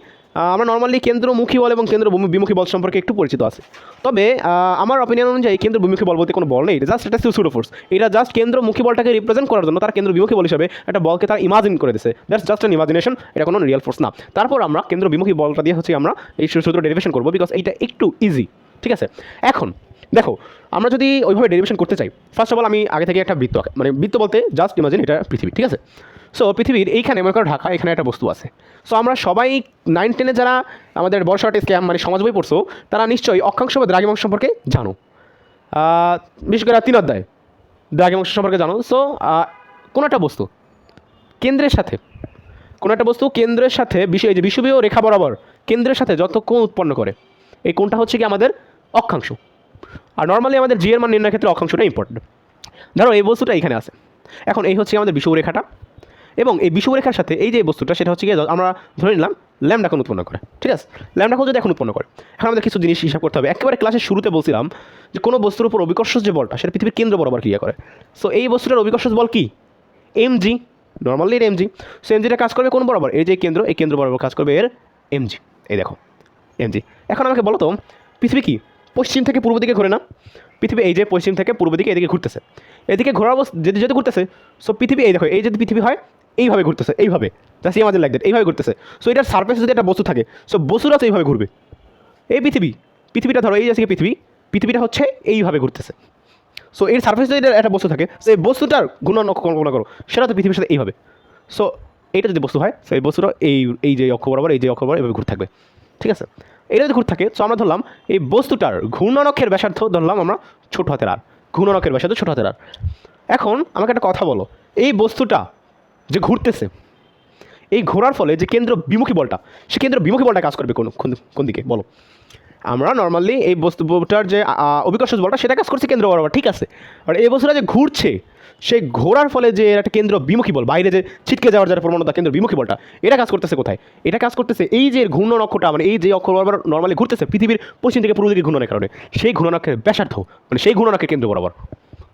আমরা নর্মালি কেন্দ্রমুখী বল এবং কেন্দ্র বিমুখী বল সম্পর্কে একটু পরিচিত আছে। তবে আমার অপিনিয়ন অনুযায়ী কেন্দ্র বিমুখী বল বলতে কোনো বল নেই, এটা জাস্ট একটা সুডো ফোর্স। এটা জাস্ট কেন্দ্রমুখী বলটাকে রিপ্রেজেন্ট করার জন্য তার কেন্দ্র বিমুখী বল হিসেবে একটা বলকে তার ইমাজিন করে দিয়েছে। দ্যাটস জাস্ট অ্যান ইমাজিনেশন, এটা কোনো রিয়েল ফোর্স না। তারপর আমরা কেন্দ্র বিমুখী বলটা দিয়ে হচ্ছে আমরা এই সূত্র ডেরিভেশন করবো, বিকজ এইটা একটু ইজি। ঠিক আছে? এখন দেখো, আমরা যদি ওইভাবে ডেরিভেশন করতে চাই, ফার্স্ট অফ অল আমি আগে থেকে একটা বৃত্ত মানে বৃত্ত বলতে জাস্ট ইমাজিন এটা পৃথিবী। ঠিক আছে? সো পৃথিবীর এইখানে মনে করো ঢাকা, এখানে একটা বস্তু আছে। সো আমরা সবাই 9-10 যারা আমাদের বর্ষাটে স্ক্যাম মানে সমাজ বই পড়ছো, তারা নিশ্চয়ই অক্ষাংশ বা দ্রাঘিমাংশ সম্পর্কে জানো। বিশেষ করে 3 অধ্যায় দ্রাঘিমাংশ সম্পর্কে জানো। সো কোনো একটা বস্তু কেন্দ্রের সাথে, এই যে বিষুবীয় রেখা বরাবর কেন্দ্রের সাথে যত কোণ উৎপন্ন করে, এই কোণটা হচ্ছে কি আমাদের অক্ষাংশ। আর নর্মালি আমাদের জি এর মান নির্ণয়ের ক্ষেত্রে অক্ষাংশটা ইম্পর্টেন্ট। ধরো এই বস্তুটা এইখানে আছে, এখন এই হচ্ছে আমাদের বিষুব রেখাটা, এবং এই বিষুব রেখার সাথে এই যে বস্তুটা সেটা হচ্ছে কি আমরা ধরে নিলাম ল্যামডা কোণ উৎপন্ন করে। ঠিক আছে? ল্যামডা কোণ যদি এখন উৎপন্ন করে, এখন আমাদের কিছু জিনিস হিসাব করতে হবে। একেবারে ক্লাসের শুরুতে বলছিলাম যে কোনো বস্তুর উপর অভিকর্ষ যে বলটা সেটা পৃথিবীর কেন্দ্র বরাবর ক্রিয়া করে। সো এই বস্তুটার অভিকর্ষ বল কি? এমজি। নর্মালি এর এমজি। সো এমজিটা কাজ করবে কোন বরাবর? এই যে কেন্দ্র, এই কেন্দ্র বরাবর কাজ করবে এর এমজি। এই দেখো এমজি। এখন আমাকে বলো তো, পৃথিবী কি পশ্চিম থেকে পূর্ব দিকে ঘোরে না? পৃথিবী এই যে পশ্চিম থেকে পূর্ব দিকে এদিকে ঘুরতেছে, এদিকে ঘোরার যেতে ঘুরতেছে। সো পৃথিবী এই দেখো, এই যদি পৃথিবী হয় এইভাবে ঘুরতেছে, এইভাবে জাস্ট আমাদের লাইক দ্যাট, এইভাবে ঘুরতেছে। সো এটার সারফেসে যদি একটা বস্তু থাকে, সো বস্তুটা তো এইভাবে ঘুরবে। এই পৃথিবীটা ধরো এই যে পৃথিবীটা হচ্ছে এইভাবে ঘুরতেছে। সো এর সারফেসে যদি একটা বস্তু থাকে, সেই বস্তুটার গুণন কল্পনা করো, সেটা তো পৃথিবীর সাথে এইভাবে। সো এইটা যদি বস্তু হয়, সেই বস্তুটা এই যে অক্ষ বরাবর, এই যে অক্ষ বরাবর এইভাবে ঘুরতে থাকবে। ঠিক আছে? এটা যদি ঘুরতে থাকে, সো আমরা ধরলাম এই বস্তুটার ঘূর্ণনক্ষের ব্যাসার্ধ ধরলাম আমরা ছোট হাতের আর, ঘূর্ণনক্ষের ব্যাসার্ধ ছোট হাতের আর। এখন আমাকে একটা কথা বলো, এই বস্তুটা যে ঘুরতেছে, এই ঘোরার ফলে যে কেন্দ্র বিমুখী বলটা, সে কেন্দ্র বিমুখী বলটা কাজ করবে কোন দিকে বলো? আমরা নর্মালি এই বস্তুটার যে অভিকর্ষ বলটা সেটা কাজ করছে কেন্দ্র বরাবর। ঠিক আছে? আর এই বস্তুটা যে ঘুরছে, সেই ঘোরার ফলে যে একটা কেন্দ্র বিমুখী বল, বাইরে যে ছিটকে যাওয়ার যারা প্রবণতা, কেন্দ্র বিমুখী বলটা, এটা কাজ করতেছে কোথায়? এটা কাজ করতেছে এই যে ঘূর্ণন অক্ষটা, মানে এই যে অক্ষ বরাবর নর্মালি ঘুরতেছে পৃথিবীর পশ্চিম থেকে পূর্ব দিকে ঘূর্ণনের কারণে, সেই ঘূর্ণনক্ষের ব্যাসার্ধ, মানে সেই ঘূর্ণনক্ষের কেন্দ্র বরাবর।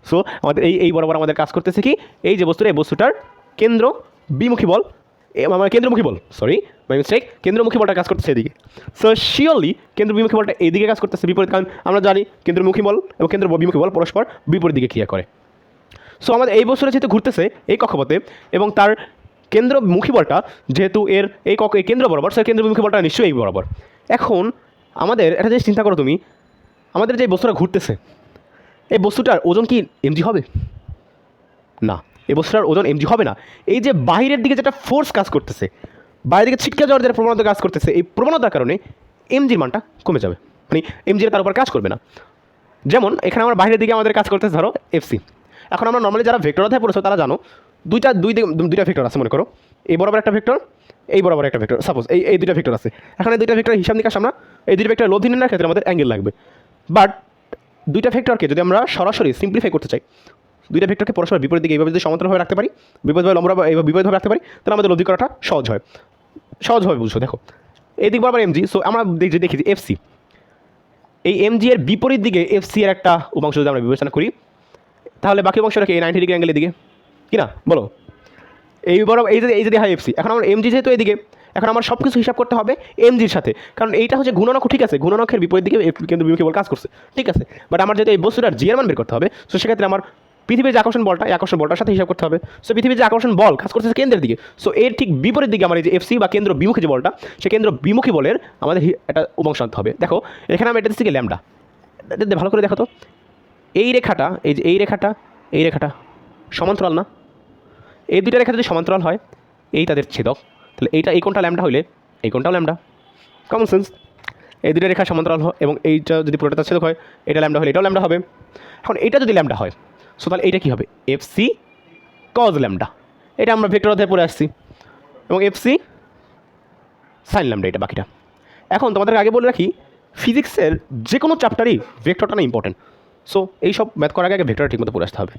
সো আমাদের এই বরাবর আমাদের কাজ করতেছে কি, এই যে বস্তুটা, এই বস্তুটার কেন্দ্র বিমুখী বল, আমার কেন্দ্রমুখী বল, সরি মাই মিস্টেক, কেন্দ্রমুখী বলটা কাজ করতেছে এদিকে। সো শিওরলি কেন্দ্র বিমুখী বলটা এইদিকে কাজ করতেছে বিপরীত, কারণ আমরা জানি কেন্দ্রমুখী বল এবং কেন্দ্র বিমুখী বল পরস্পর বিপরীত দিকে ক্রিয়া করে। সো আমাদের এই বস্তুটা যেহেতু ঘুরতেছে এই কক্ষপথে, এবং তার কেন্দ্রমুখী বলটা যেহেতু এই কেন্দ্র বরাবর, সে কেন্দ্রমুখী বলটা নিশ্চয়ই এই বরাবর। এখন আমাদের একটা জিনিস চিন্তা করো তুমি, আমাদের যে বস্তুটা ঘুরতেছে, এই বস্তুটার ওজন কি এমজি হবে? না, এই বস্তুটার ওজন এমজি হবে না। এই যে বাহিরের দিকে যেটা ফোর্স কাজ করতেছে, বাইরে দিকে ছিটকে যাওয়ার যে প্রবণতা কাজ করতেছে, এই প্রবণতার কারণে এমজির মানটা কমে যাবে, মানে এমজির তার উপর কাজ করবে না। যেমন এখানে আমার বাইরের দিকে আমাদের কাজ করতেছে ধরো এফসি। এখন আমরা নর্মালি যারা ভেক্টর অধ্যায় পড়েছো তারা জানো দুইটা ভেক্টর আছে মনে করো, এই বরাবর একটা ভেক্টর, এই বরাবর একটা ভেক্টর, সাপোজ এই দুইটা ভেক্টর আছে। এখন এই দুইটা ভেক্টর হিসাব নিকাশ আমরা এই দুইটা ভেক্টর লব্ধি নির্ণয়ের ক্ষেত্রে আমাদের অ্যাঙ্গেল লাগবে। বাট দুইটা ভেক্টরকে যদি আমরা সরাসরি সিম্পলিফাই করতে চাই, দুইটা ভেক্টরকে পরস্পর বিপরীত দিকে এইভাবে যদি সমান্তরালভাবে রাখতে পারি, বিপরীতভাবে লম্বা এইভাবে বিপরীতভাবে রাখতে পারি, তাহলে আমাদের লব্ধি করাটা সহজভাবে বুঝছো। দেখো এই দিক বরাবর এমজি, সো আমরা দেখি যে এফসি, এই এমজি এর বিপরীত দিকে এফসি এর একটা উপাংশ যদি আমরা বিবেচনা করি, তাহলে বাকি অংশটাকে এই 90 ডিগ্রি অ্যাঙ্গেলের দিকে, কি না বলো? এই বরাবর এই যদি হয় এফসি, এখন আমার এমজি যেহেতু এইদিকে, এখন আমার সব কিছু হিসাব করতে হবে এমজির সাথে, কারণ এইটা হচ্ছে গুণনক, ঠিক আছে, গুণনকের বিপরীত দিকে কিন্তু বিমুখী বল কাজ করছে, ঠিক আছে। বাট আমার যেহেতু এই বস্তুটার জি এর মান বের করতে হবে, সো সেক্ষেত্রে আমার পৃথিবীর যে আকর্ষণ বলটা, এই আকর্ষণ বলটার সাথে হিসাব করতে হবে। সো পৃথিবীর যে আকর্ষণ বল কাজ করতেছে কেন্দ্রের দিকে, সো এর ঠিক বিপরীত দিকে আমার এই যে এফসি বা কেন্দ্র বিমুখী যে বলটা, সে কেন্দ্র বিমুখী বলের আমাদের একটা উপাংশ আনতে হবে। দেখো এখানে আমি এটা দিচ্ছি কি ল্যামডা, ভালো করে দেখো তো, এই রেখাটা, এই যে এই রেখাটা সমান্তরাল না? এই দুইটা রেখা যদি সমান্তরাল হয়, এই তাদের ছেদক, তাহলে এই কোণটা ল্যামডা হইলে এই কোণটাও ল্যামডা, কমন সেন্স। এই দুইটা রেখা সমান্তরাল হয় এবং এইটা যদি পুরোটা ছেদক হয়, এটা ল্যামডা হলে এটাও ল্যামডা হবে। এখন এটা যদি ল্যামডা হয়, সো তাহলে এইটা কী হবে? এফসি কজ ল্যামডা, এটা আমরা ভেক্টর অধ্যায়ে পড়ে আসছি, এবং এফসি সাইন ল্যামডা, এটা বাকিটা। এখন তোমাদের আগে বলে রাখি, ফিজিক্সের যে কোনো চ্যাপ্টারই ভেক্টরটা না ইম্পর্টেন্ট। সো এই সব ম্যাথ করার আগে ভেক্টরটা ঠিকমতো পড়ে আসতে হবে।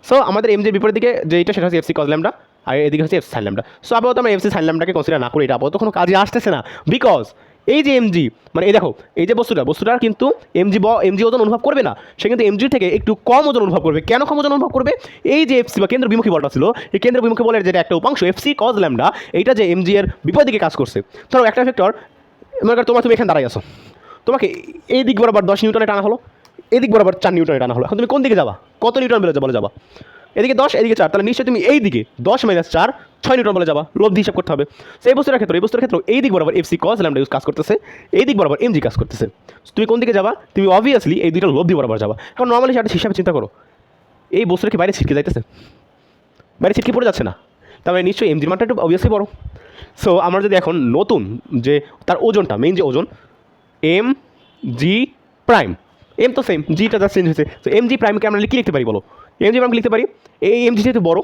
সো আমাদের এমজির বিপরীত দিকে যেটা সেটা হচ্ছে এফসি কজ ল্যামডা, আর এদিকে হচ্ছে এফসি সাইন ল্যামডা। সো আপাতত আমরা এফসি সাইন ল্যামডাকে কনসিডার না করি, এটা আপাতত কোনো কাজে আসতেছে না, বিকজ এই যে এমজি, মানে এই দেখো এই যে বস্তুটার কিন্তু এমজি ওজন অনুভব করবে না, সে কিন্তু এমজির থেকে একটু কম ওজন অনুভব করবে। কেন কম ওজন অনুভব করবে? এই যে এফসি বা কেন্দ্র বিমুখী বলটা ছিল, এই কেন্দ্র বিমুখী বলের যেটা একটা উপাংশ এফসি কজ ল্যামডা, এইটা যে এমজি এর বিপরীত দিকে কাজ করছে। ধরো একটা ভেক্টর, মনে করো তুমি এখানে দাঁড়াই আছো, তোমাকে এই দিক বরাবর 10 নিউটনে টানা হলো, এদিক বরাবর 4 নিউটনে টানা হলো। এখন তুমি কোন দিকে যাবা? কত নিউটন বলে যাবা? এদিকে 10, এদিকে 4, তাহলে নিশ্চয়ই তুমি এই দিকে 10 - 4 6 নিউটন বলে যাবা, লব্ধি হিসাব করতে হবে। সেই বস্তুর ক্ষেত্রে এই দিক বরাবর এফসি কজ ল্যামডা কাজ করতেছে, এই দিক বরাবর এমজি কাজ করতেছে। তুমি কোন দিকে যাবা? তুমি অবভিয়াসলি এই দুইটা লব্ধি বরাবর যাবা। এখন নর্মালি সেটা হিসাবে চিন্তা করো, এই বস্তুটা কি বাইরে ছিটকে যাইতেছে? বাইরে ছিটকে পড়ে যাচ্ছে না, তাহলে নিশ্চয়ই এমজির মানটা একটু অবভিয়াসলি বড়। সো আমরা যদি এখন নতুন যে তার ওজনটা, মেইন যে ওজন এম জি প্রাইম, এম তো সেম, জিটা জাস্ট চেঞ্জ হয়েছে, তো এম জি প্রাইমকে আমরা কী লিখতে পারি বলো? এম জি প্রাইমকে লিখতে পারি এই এম জি যেহেতু বড়,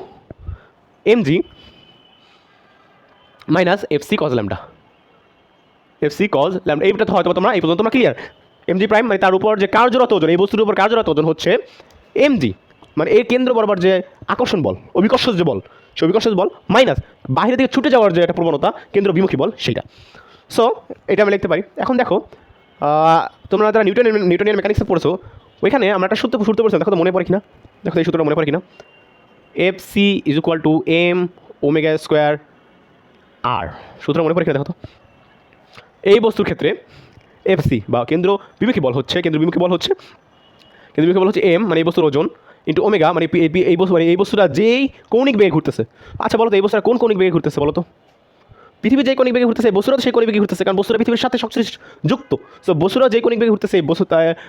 M G minus FC cos lambda, FC cos lambda. এইটা তো হয়তো তোমরা এই পর্যন্ত তোমরা ক্লিয়ার। এম জি প্রাইম মানে তার উপর যে কার্যরত ওজন, এই বস্তুর উপর কার্যরত ওজন হচ্ছে এম জি, মানে এই কেন্দ্র বরাবর যে আকর্ষণ বল, অভিকর্ষজ যে বল, সেই অভিকর্ষজ বল মাইনাস বাইরের দিকে ছুটে যাওয়ার যে একটা প্রবণতা কেন্দ্র বিমুখী বল, সেইটা। সো এটা আমি লিখতে পারি। এখন দেখো তোমরা যারা নিউটনিয়ান মেকানিক্সে পড়েছো, ওইখানে আমরা একটা সূত্র পড়েছিলাম, দেখো তো মনে পড়ে কিনা, দেখো এই সূত্রটা মনে পড়ে কিনা, F C is equal to M omega square R, সূত্র মনে পড়ে কিনা দেখো তো। এই বস্তুর ক্ষেত্রে এফ সি বা কেন্দ্র বিমুখী বল হচ্ছে এম, মানে এই বস্তুর ওজন, ইন্টু ওমেগা, মানে এই বস্তুটা যেই কৌণিক বেগে ঘুরতেছে। আচ্ছা বলো তো এই বস্তুটা কোন কৌণিক বেগে ঘুরতেছে বলো তো? পৃথিবী যে কৌণিক বেগে ঘুরতেছে, বস্তুরা সেই কৌণিক বেগে ঘুরতেছে, কারণ বস্তুরা পৃথিবীর সাথে সবচেয়ে যুক্ত। সো বস্তুরা যে কৌণিক বেগে ঘুরতেছে,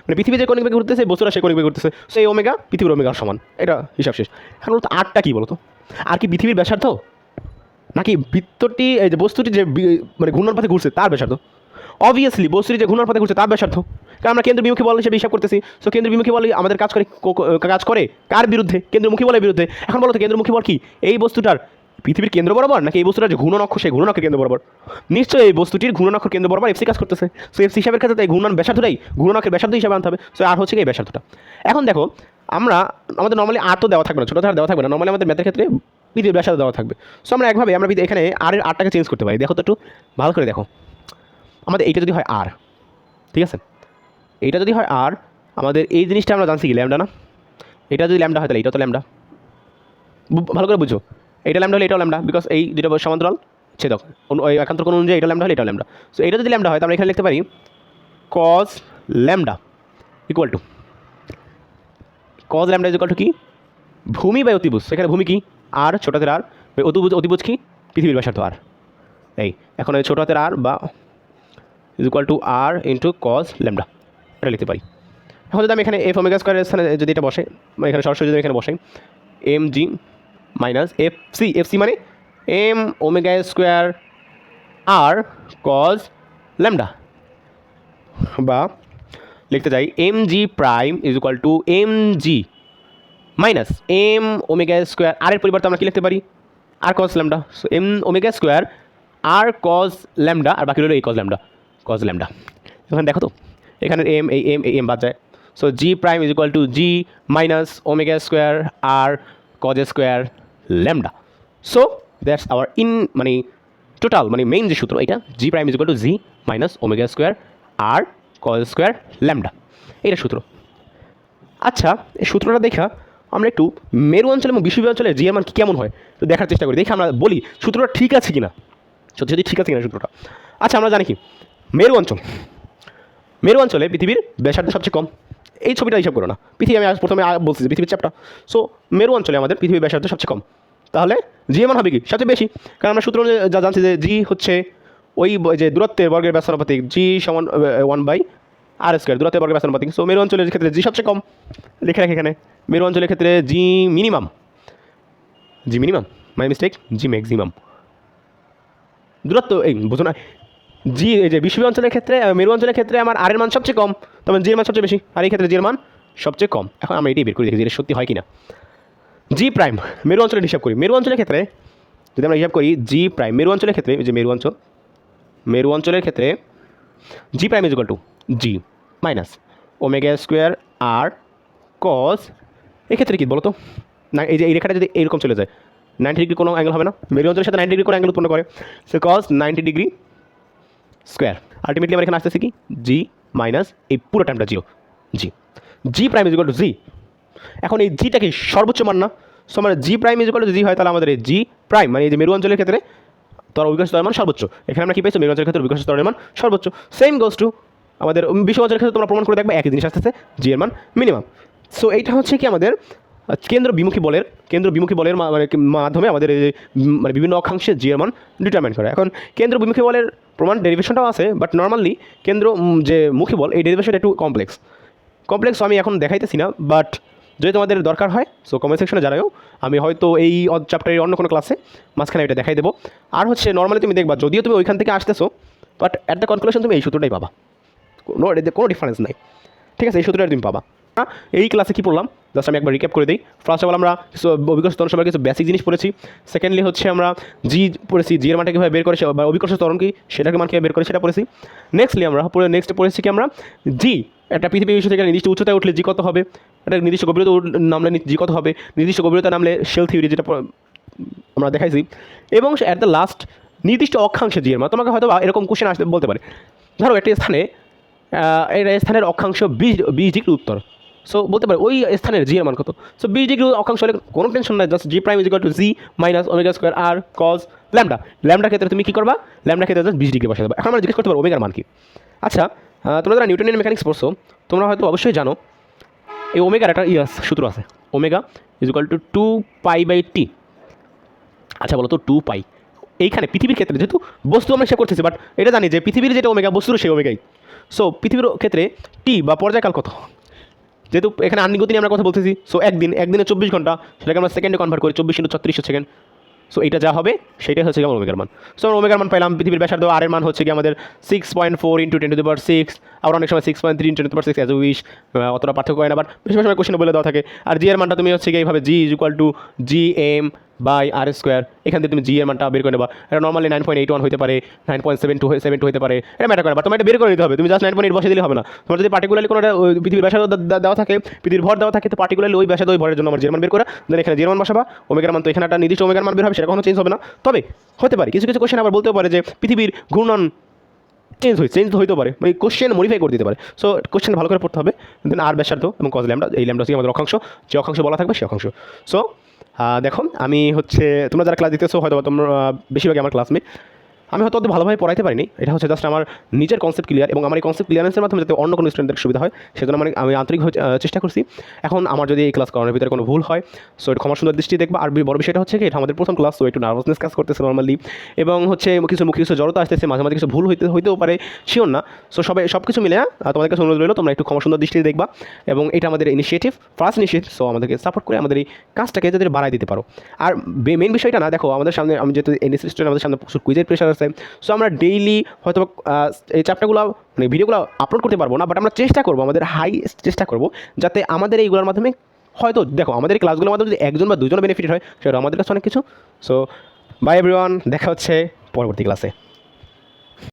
মানে পৃথিবী যে কৌণিক বেগে ঘুরতেছে, বস্তুরা সেই কৌণিক বেগে ঘুরতেছে, সো এই ওমেগা পৃথিবীর ওমেগার সমান, এটা হিসাব শেষ। এখন বলতো আরটা কী বলো তো? আর কি পৃথিবীর ব্যাসার্ধ, নাকি বৃত্তটি এই যে বস্তুটি যে মানে ঘূর্ণন পথে ঘুরছে তার ব্যাসার্ধ? অবভিয়াসলি বস্তুটি যে ঘূর্ণন পথে ঘুরছে তার ব্যাসার্ধ, কারণ আমরা কেন্দ্র বিমুখী বল হিসেবে হিসাব করতেছি। সো কেন্দ্র বিমুখী বল আমাদের কাজ করে কার বিরুদ্ধে? কেন্দ্রমুখী বলের বিরুদ্ধে। এখন বলো তো কেন্দ্রমুখী বল কি এই বস্তুটার পৃথিবীর কেন্দ্র বরাবর, নাকি এই বস্তুটার যে ঘূর্ণনক্ষ সেই ঘূর্ণনক্ষের কেন্দ্র বরাবর? নিশ্চয়ই এই বস্তুটির ঘূর্ণনক্ষের কেন্দ্র বরাবর এফসি কাজ করতেছে। সো এফসি হিসাবের ক্ষেত্রে এই ঘূর্ণন ব্যাসার্ধটাই ঘূর্ণনক্ষের ব্যাসার্ধ হিসাবে আনতে হবে। সো আর হচ্ছে এই ব্যাসার্ধটা। এখন দেখো আমাদের নর্মালি আর তো দেওয়া থাকবে না, ছোটো ধার দেওয়া থাকবে না, নর্মালি আমাদের ম্যাথের ক্ষেত্রে পৃথিবীর ব্যাসার্ধ দেওয়া থাকবে। সো আমরা এখানে আরটাকে চেঞ্জ করতে পারি। দেখো তো একটু ভালো করে দেখো, আমাদের এইটা যদি হয় আর, ঠিক আছে, এইটা যদি হয় আর, আমাদের এই জিনিসটা আমরা জানছি কি ল্যামডা না? এটা যদি ল্যামডা হয় তাহলে এটাও তো ল্যামডা, ভালো করে বুঝো। এটা ল্যামডা হলে এটাও ল্যামডা, বিকজ এই দুটো সমান্তরাল ছেদক, ওই একান্তর কোণ অনুযায়ী এটা ল্যামডা হলে এটাও ল্যামডা। সো এটা যদি ল্যামডা হয় তাহলে আমরা এখানে লিখতে পারি কজ ল্যামডা ইকুয়াল টু কি? ভূমি বা অতিভুজ, সেখানে ভূমি কি আর, ছোট হাতের আর, অতিভুজ কি পৃথিবীর ব্যাসার্ধ আর। এই এখন ওই ছোটো হাতের আর বা is equal to R into cos lambda, এটা লিখতে পারি। এখন যদি আমি এখানে এফ ওমেগা স্কোয়ারের স্থানে যদি এটা বসে, এখানে সরাসরি যদি এখানে বসাই M G minus F C মানে M omega square R cos lambda, বা লিখতে চাই M G prime is equal to M G minus M omega square, R এর পরিবর্তে আমরা কী লিখতে পারি R cos lambda. So M omega square R cos lambda, আর বাকি রইল এই কজ ল্যামডা। এখন দেখো তো এখানে এম এই এম বাদ যায়। So G prime is equal to G minus omega square R cos square lambda. So that's our মানে টোটাল মানে মেইন যে সূত্র এটা, G prime is equal to G minus omega square R cos square lambda, এটা সূত্র। আচ্ছা, এই সূত্রটা দেখা আমরা একটু মেরু অঞ্চল এবং বিষুবীয় অঞ্চলের জি এর মান কেমন হয় তো দেখার চেষ্টা করি, দেখি আমরা বলি সূত্রটা ঠিক আছে কিনা, সত্যি ঠিক আছে কিনা সূত্রটা। আচ্ছা, আমরা জানি কি মেরু অঞ্চলে পৃথিবীর ব্যাসার্ধ সবচেয়ে কম। এই ছবিটা হিসাব করো না, পৃথিবী আমি প্রথমে বলছি যে পৃথিবীর চাপটা। সো মেরু অঞ্চলে আমাদের পৃথিবীর ব্যাসার্ধ সবচেয়ে কম, তাহলে জি এর মান হবে কি সবচেয়ে বেশি, কারণ আমরা সূত্র যা জানছি যে জি হচ্ছে ওই যে দূরত্বের বর্গের ব্যাসানুপাতিক, জি সমান 1/r², দূরত্বের বর্গের ব্যাসানুপাতিক। সো মেরু অঞ্চলের ক্ষেত্রে জি সবচেয়ে কম, লিখে রাখি এখানে। মেরু অঞ্চলের ক্ষেত্রে G minimum my mistake, G maximum. দূরত্ব এই বুঝো না, জি এই যে বিষুবীয় অঞ্চলের ক্ষেত্রে মেরু অঞ্চলের ক্ষেত্রে আমার আর এর মান সবচেয়ে কম, তবে জি এর মান সবচেয়ে বেশি, আর এই ক্ষেত্রে জি এর মান সবচেয়ে কম। এখন আমরা এটাই বের করে দেখি যে এটা সত্যি হয় কিনা। জি প্রাইম মেরু অঞ্চলের হিসাব করি, মেরু অঞ্চলের ক্ষেত্রে যদি আমরা হিসাব করি জি প্রাইম মেরু অঞ্চলের ক্ষেত্রে, যে মেরু অঞ্চলের ক্ষেত্রে G prime is equal to G minus omega square R cos, এক্ষেত্রে কী বলো তো না, এই যে এই রেখাটা যদি এরকম চলে যায় 90 ডিগ্রি কোনো অ্যাঙ্গেল হবে না, মেরু অঞ্চলের সাথে 90 ডিগ্রি কোনো অ্যাঙ্গেল উৎপন্ন করে। So cos 90 degree square, ultimately আমার এখানে আসতেছে কি জি মাইনাস এই পুরো টাইমটা জি প্রাইম ইজ ইকুয়াল টু জি। এখন এই জিটা কি সর্বোচ্চ মান না, সো আমার জি প্রাইম ইজ ইকুয়াল টু জি হয়, তাহলে আমাদের এই জি প্রাইম মানে এই যে মেরু অঞ্চলের ক্ষেত্রে তার অভিকর্ষ স্তরের মান সর্বোচ্চ। এখানে আমরা কি পাইছি মেরু অঞ্চলের ক্ষেত্রে অভিকর্ষ স্তরের মান সর্বোচ্চ। সেম গোস টু আমাদের বিশ্ব অঞ্চলের ক্ষেত্রে তোমরা প্রমাণ করে দেখবে একই জিনিস আসতেছে, জি এর মান মিনিমাম। সো এইটা হচ্ছে কি আমাদের কেন্দ্র বিমুখী বলের মাধ্যমে আমাদের এই মানে বিভিন্ন অক্ষাংশে জি এর মান ডিটারমাইন করে। এখন কেন্দ্র বিমুখী বলের প্রমাণ ডেরিভেশনটাও আছে, বাট নর্মালি কেন্দ্র যে মুখী বল এই ডেরিভেশনটা একটু কমপ্লেক্স, আমি এখন দেখাইতেছি না, বাট যদি তোমাদের দরকার হয় সো কমেন্ট সেকশনে জানাও, আমি হয়তো এই চ্যাপ্টারের অন্য কোনো ক্লাসে মাঝখানে এটা দেখাই দেবো। আর হচ্ছে নর্মালি তুমি দেখবা যদিও তুমি ওইখান থেকে আসতেছো, বাট অ্যাট দ্য কনক্লুশন তুমি এই সূত্রটাই পাবা, কোনো ডিফারেন্স নাই, ঠিক আছে, এই সূত্রটা তুমি পাবা। এই ক্লাসে কী পড়লাম জাস্ট আমি একবার রিক্যাপ করে দিই। ফার্স্ট অফ অল আমরা কিছু অভিকর্ষ ত্বরণ সম্পর্কে কিছু বেসিক জিনিস পড়েছি। সেকেন্ডলি হচ্ছে আমরা জি পড়েছি, জি এর মানটা কীভাবে বের করে, বা অভিকর্ষ ত্বরণ কি সেটাকে মান কীভাবে বের করে সেটা পড়েছি। নেক্সটলি আমরা পড়েছি কি আমরা জি একটা পৃথিবী বিশ্ব থেকে নির্দিষ্ট উচ্চতায় উঠলে জি কত হবে, একটা নির্দিষ্ট গভীরতা নামলে জি কত হবে, নির্দিষ্ট গভীরতা নামলে শেল থিওরি যেটা আমরা দেখাইছি। এবং অ্যাট দ্য লাস্ট নির্দিষ্ট অক্ষাংশে জি এর মান, তোমাকে হয়তো এরকম কোশ্চেন আসতে বলতে পারে, ধরো একটি স্থানে এই স্থানের অক্ষাংশ 20 ডিগ্রি উত্তর, সো বলতে পারে ওই স্থানের জি এর মান কত। সো 20 ডিগ্রি অক্ষাংশ হলে কোনো টেনশন নাই, just G prime is equal to G minus omega square R cos lambda ক্ষেত্রে তুমি কী করবা, ল্যামডা ক্ষেত্রে জাস্ট 20 ডিগ্রি বসে দেবা। এখন আমরা জিজ্ঞেস করতে পারবো ওমেগার মান কি। আচ্ছা, তোমরা যারা নিউটনিয়ান মেকানিক্স পড়ছো তোমরা হয়তো অবশ্যই জানো এই ওমেগার একটা সূত্র আছে, omega is equal two 2π/t। আচ্ছা বলো তো 2π এইখানে পৃথিবীর ক্ষেত্রে যেহেতু বস্তু আমরা হিসাব করতেছি, বাট এটা জানি যে পৃথিবীর যেটা ওমেগা বস্তুর সেই ওমেগাই। সো পৃথিবীর ক্ষেত্রে টি বা পর্যায়কাল কত, যেহেতু এখানে আনুগতি নিয়ে আমরা কথা বলতেছি, সো একদিনে 24 ঘন্টা, সেটাকে আমরা সেকেন্ডে কনভার্ট করি 24 × 36 সেকেন্ড। সো এইটা যা হবে সেটাই হচ্ছে আমার ওমেগার মান। সো আমরা ওমেগার মান পাইলাম, পৃথিবীর ব্যাসার্ধ আর এর মান হচ্ছে কি আমাদের 6.4 × 10⁻⁶, আবার অনেক সময় 6.3 × 10⁻⁶, অ্যাজ উইশ, অতটা পার্থক্য হয় না, বাট বেশি সময় কোশ্চেনে বলে দেওয়া থাকে। আর জি এর মানটা তুমি হচ্ছে কি এইভাবে জি ইজ ইকুয়াল টু GM/r², এখান থেকে তুমি জি এর মানটা বের করে নেবা। এটা নর্মালি 9.81 হতে পারে, 9.72 হতে পারে, এটা ম্যাটার করে, বাট তোমার এটা বের করে নিতে হবে। তুমি জাস্ট 9.8 বসে দিলে হবে না, তোমার যদি পার্টিকুলারলি কোনো পৃথিবীর ব্যাসার্ধ দেওয়া থাকে, পৃথিবীর ভর দেওয়া থাকে, তো পার্টিকুলারলি ওই ব্যাসার্ধ ওই ভরের জন্য আমার জি এর মান বের করা, দেন এখানে জি এর মান বসাবা, ওমেগার মান তো এখানে একটা নির্দিষ্ট ওমেগার মান বের হবে, সেটা কখনো চেঞ্জ হবে না। তবে হতে পারে কিছু কোশ্চেন আবার বলতেও পারে যে পৃথিবীর ঘূর্ণন চেঞ্জ তো হইতে পারে, মানে কোশ্চেন মডিফাই করে দিতে পারে। সো কোশ্চেন ভালো করে পড়তে হবে, দেন আর ব্যাসার্ধ এবং কজ ল্যামডা, এই ল্যামডা হচ্ছে আমাদের অক্ষাংশ, যে অক্ষাংশ বলা থাকবে সেই অক্ষাংশ। সো দেখো আমি হচ্ছে তোমরা যারা ক্লাস দিতেছো হয়তো তোমরা বেশিরভাগই আমার ক্লাসমেট, আমি হয়তো অত ভালোভাবে পড়াইতে পারিনি, এটা হচ্ছে জাস্ট আমার নিজের কনসেপ্ট ক্লিয়ার, এবং আমার এই কনসেপ্ট ক্লিয়ারেন্সের মাধ্যমে যাতে অন্য কোনো স্টুডেন্টদের সুবিধা হয় সেজন্য আমি আন্তরিকভাবে চেষ্টা করছি। এখন আমার যদি এই ক্লাস করানোর ভিতরে কোনো ভুল হয় সো এটা ক্ষমা সুন্দর দৃষ্টি দেখবা। আর বড় বিষয়টা হচ্ছে কি এটা আমাদের প্রথম ক্লাস, সো একটু নার্ভাসনেস কাজ করতেছে নর্মালি, এবং হচ্ছে কিছু জড়তা আসতেছে, মাঝে মাঝে কিছু ভুল হইতেও পারে, শিওর না। সো সব কিছু মিলে তোমাদের কাছে অনুরোধ রইলো তোমরা একটু ক্ষমা সুন্দর দৃষ্টি দেখবা, এবং এটা আমাদের ফার্স্ট ইনিশিয়েটিভ, সো আমাদেরকে সাপোর্ট করে আমাদের এই কাজটাকে যাতে বাড়াই দিতে পারো। আর মেন বিষয়টা না, দেখো আমাদের সামনে আমি যেহেতু এনএসসি স্টুডেন্ট, আমাদের সামনে প্রচুর কুইজের প্রেশার আছে, আছে। সো আমরা ডেইলি হয়তো এই চ্যাপ্টারগুলো মানে ভিডিওগুলো আপলোড করতে পারবো না, বাট আমরা চেষ্টা করবো, আমাদের হাই চেষ্টা করবো যাতে আমাদের এইগুলোর মাধ্যমে হয়তো দেখো আমাদের এই ক্লাসগুলোর মাধ্যমে যদি একজন বা দুজন বেনিফিট হয় সেটা আমাদের কাছে অনেক কিছু। সো বাই এভরিওয়ান, দেখা হচ্ছে পরবর্তী ক্লাসে।